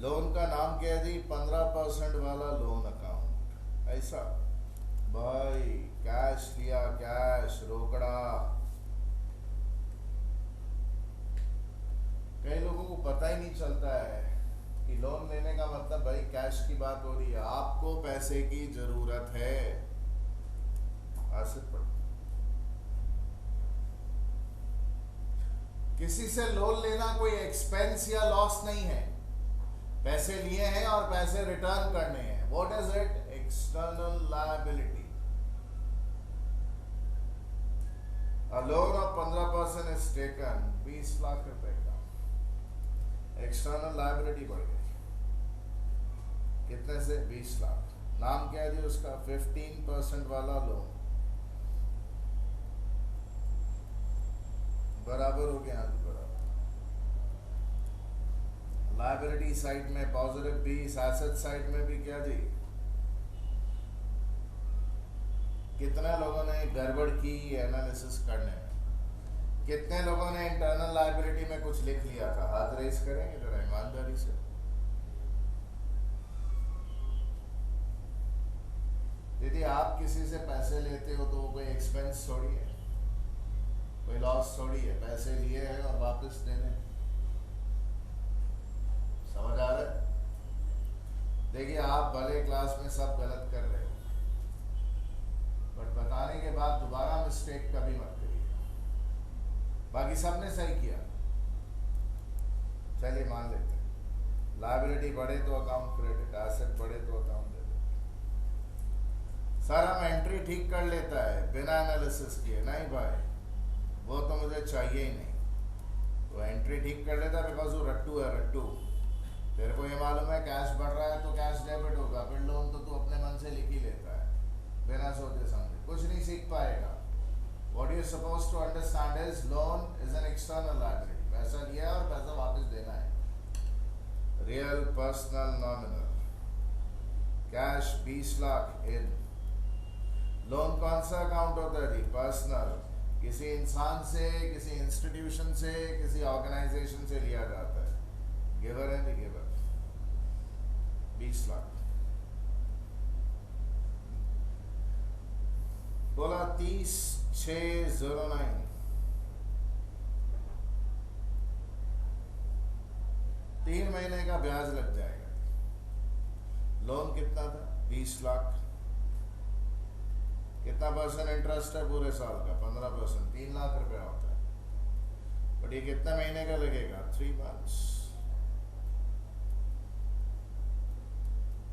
लोन का नाम क्या है जी? 15% वाला लोन अकाउंट। ऐसा भाई कैश लिया, कैश रोकड़ा। कई लोगों को पता ही नहीं चलता है कि लोन लेने का मतलब भाई कैश की बात हो रही है, आपको पैसे की जरूरत है। आसिफ पढ़। किसी से लोन लेना कोई एक्सपेंस या लॉस नहीं है। पैसे लिए हैं और पैसे रिटर्न करने हैं। What is it? External liability. A loan of 15% is taken, 20 lakh रुपए का। एक्सटर्नल लायबिलिटी बढ़ गई कितने से? 20 लाख। नाम क्या है जी उसका? 15% वाला लोन। बराबर हो गया जी, बराबर। लायबिलिटी साइड में पॉजिटिव 20, एसेट साइड में भी क्या जी? कितने लोगों ने गड़बड़ की एनालिसिस करने में? कितने लोगों ने इंटरनल लायबिलिटी में कुछ लिख लिया था? हाथ रेस करेंगे जरा ईमानदारी से। दीदी आप किसी से पैसे लेते हो तो वो कोई एक्सपेंस थोड़ी है, कोई लॉस थोड़ी है। पैसे लिए हैं और वापस देने। समझ आ रहा है? देखिए आप भले क्लास में सब गलत कर रहे हो, बट बताने के बाद दोबारा मिस्टेक कभी मत करिएगा। बाकी सबने सही किया। चलिए मान लेते हैं लायबिलिटी बढ़े तो अकाउंट क्रेडिट, एसेट बढ़े तो अकाउंट डेबिट। सर हम एंट्री ठीक कर लेता है बिना एनालिसिस किए। नहीं भाई, वो तो मुझे चाहिए ही नहीं। तो एंट्री ठीक कर लेता है बिकॉज वो रट्टू है, रट्टू। तेरे को ये मालूम है कैश बढ़ रहा है तो कैश डेबिट होगा, फिर लोन तो तू अपने मन से लिख ही लेता है बिना सोचे समझे। कुछ नहीं सीख पाएगा। What you supposed to understand is loan is an external liability. पैसा लिया है और पैसा वापस देना है। Real personal nominal cash 20 lakh in loan कौन सा अकाउंट होता है जी? पर्सनल, किसी इंसान से, किसी इंस्टीट्यूशन से, किसी ऑर्गेनाइजेशन से लिया जाता है। गिवर है जी, गिवर 20 लाख। बोला 30,609। 3 महीने का ब्याज लग जाएगा। लोन कितना था? 20 लाख। कितना परसेंट इंटरेस्ट है पूरे साल का? 15%, 3 लाख रुपया होता है। बट ये कितना महीने का लगेगा? 3 मंथ्स।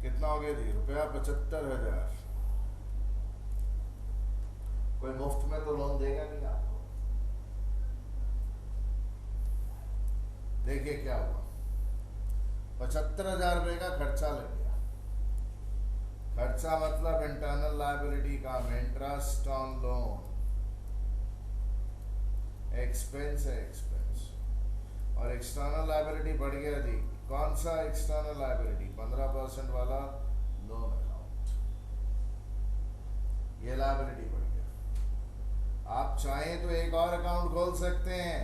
कितना हो गया जी? रुपया 75,000। कोई मुफ्त में तो लोन देगा नहीं आपको। देखिए क्या हुआ, 75,000 रुपये का खर्चा लग गया। खर्चा मतलब इंटरनल लायबिलिटी का, इंटरेस्ट ऑन लोन, एक्सपेंस है एक्सपेंस। और एक्सटर्नल लायबिलिटी बढ़ गया जी। कौन सा एक्सटर्नल लायबिलिटी? 15% वाला लोन अकाउंट, ये लायबिलिटी बढ़ गया। आप चाहें तो एक और अकाउंट खोल सकते हैं,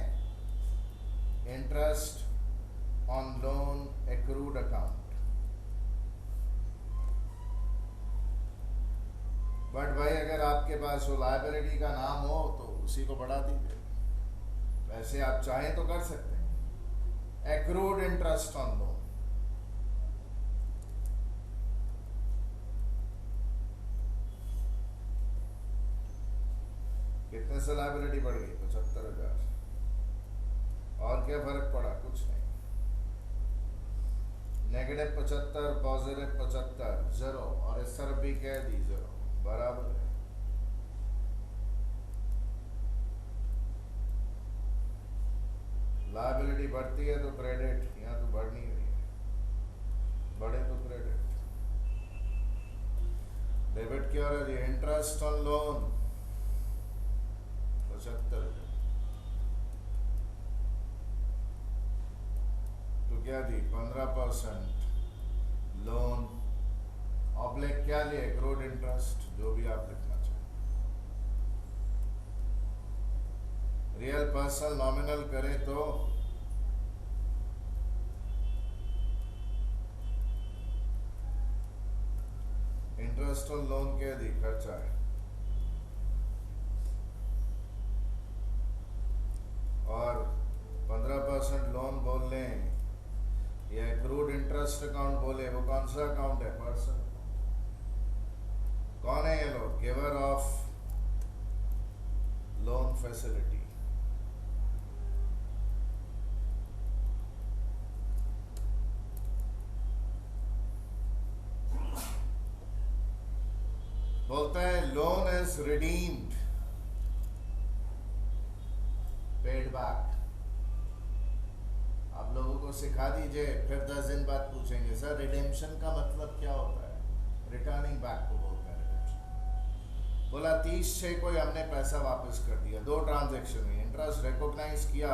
interest on loan accrued account. But भाई अगर आपके पास वो लायबिलिटी का नाम हो तो उसी को बढ़ा दीजिए। वैसे आप चाहें तो कर सकते हैं, एक्रूड इंटरेस्ट ऑन लोन। कितने से लायबिलिटी बढ़ गई? 75,000। और क्या फर्क पड़ा? कुछ नहीं। -75, पॉजिटिव 75, 0। और इस तरफ भी कह दी 0, बराबर है। लायबिलिटी बढ़ती है तो क्रेडिट, यहाँ तो बढ़ नहीं रही है, बढ़े तो क्रेडिट। डेबिट क्या हो रही है? Interest on loan 75,000। तो क्या दी? 15% लोन ऑब्लिक क्या लिए? एक्रूड इंटरेस्ट, जो भी आप लिखना चाहें। रियल पर्सनल नॉमिनल करें तो इंटरेस्ट ऑन लोन क्या दी? खर्चा है। और 15% लोन बोल लें या एक्रूड इंटरेस्ट अकाउंट बोले, वो कौन सा अकाउंट है? पर्सन। कौन है ये लोग? Giver of loan facility. बोलता है loan is redeemed, paid back. आप लोगों को सिखा दीजिए, फिर 10 दिन बाद पूछेंगे सर रिडेम्पशन का मतलब क्या होता है? रिटर्निंग बैक को बोलते हैं रिडेम्पशन। बोला 30,6 को हमने पैसा वापस कर दिया। 2 ट्रांजैक्शन हुई, इंटरेस्ट रिकॉग्नाइज किया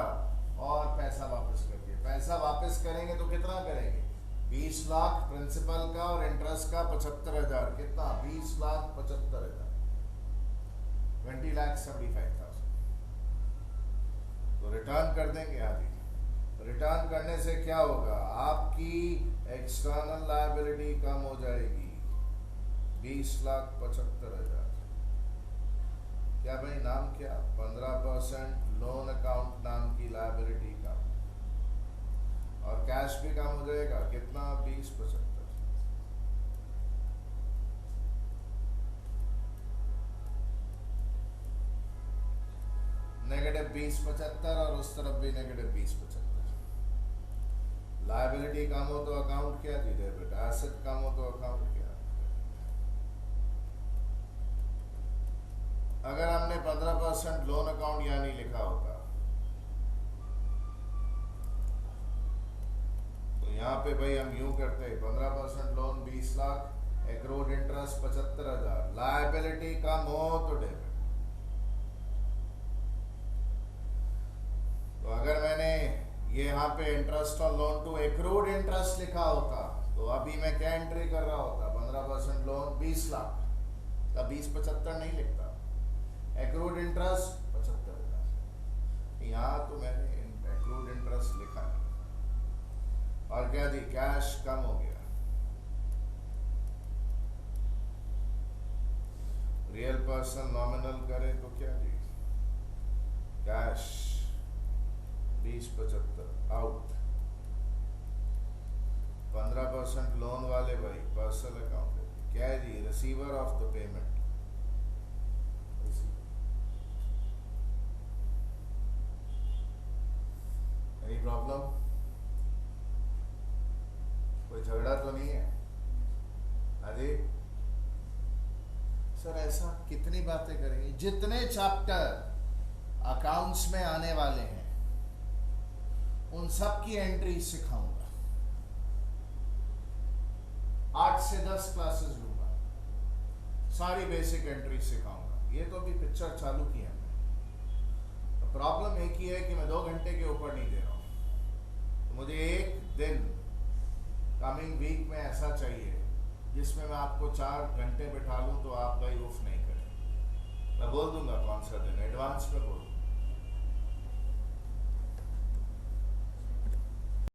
और पैसा वापस कर दिया। पैसा वापस करेंगे तो कितना करेंगे? 20 लाख प्रिंसिपल का और इंटरेस्ट का 75,000। कितना? 20,75,000, 20,75,000। तो रिटर्न कर देंगे आदि। रिटर्न करने से क्या होगा? आपकी एक्सटर्नल लायबिलिटी कम हो जाएगी, 20,75,000। क्या भाई नाम क्या? 15% लोन अकाउंट नाम की लायबिलिटी कम, और कैश भी कम हो जाएगा। कितना? 20,75। -20,75 और उस तरफ भी -20,75। लायबिलिटी कम हो तो अकाउंट क्या थी? डेबिट। एसेट कम हो तो अकाउंट क्या? अगर हमने 15% लोन अकाउंट यहाँ नहीं लिखा होता तो यहाँ पे भाई हम यूं करते, 15% loan 20 lakh, accrued interest 75,000, liability कम हो तो डेबिट। तो अगर मैंने ये यहाँ पे interest on loan to accrued interest लिखा होता तो अभी मैं क्या एंट्री कर रहा होता? 15% लोन 20 लाख, तब 2075 नहीं लिखता, एक्रूड इंटरेस्ट 75,000। यहाँ तो मैंने एक्रूड इंटरेस्ट लिखा नहीं। और क्या जी, कैश कम हो गया, रियल पर्सन नॉमिनल करें तो क्या जी, कैश 2075 आउट, 15% लोन वाले भाई पर्सनल अकाउंट क्या है जी, receiver of the payment. Any problem, कोई झगड़ा तो नहीं है? अरे सर ऐसा कितनी बातें करेंगे, जितने चैप्टर अकाउंट्स में आने वाले हैं उन सब की एंट्री सिखाऊंगा। 8 से 10 क्लासेस लूंगा, सारी बेसिक एंट्री सिखाऊंगा। ये तो अभी पिक्चर चालू की है। तो प्रॉब्लम एक ही है कि मैं 2 घंटे के ऊपर नहीं दे रहा हूँ। तो मुझे एक दिन कमिंग वीक में ऐसा चाहिए जिसमें मैं आपको 4 घंटे बैठा लूँ तो आप भाई उफ नहीं करें। मैं बोल दूंगा कौन सा दिन, एडवांस में बोल दूंगा।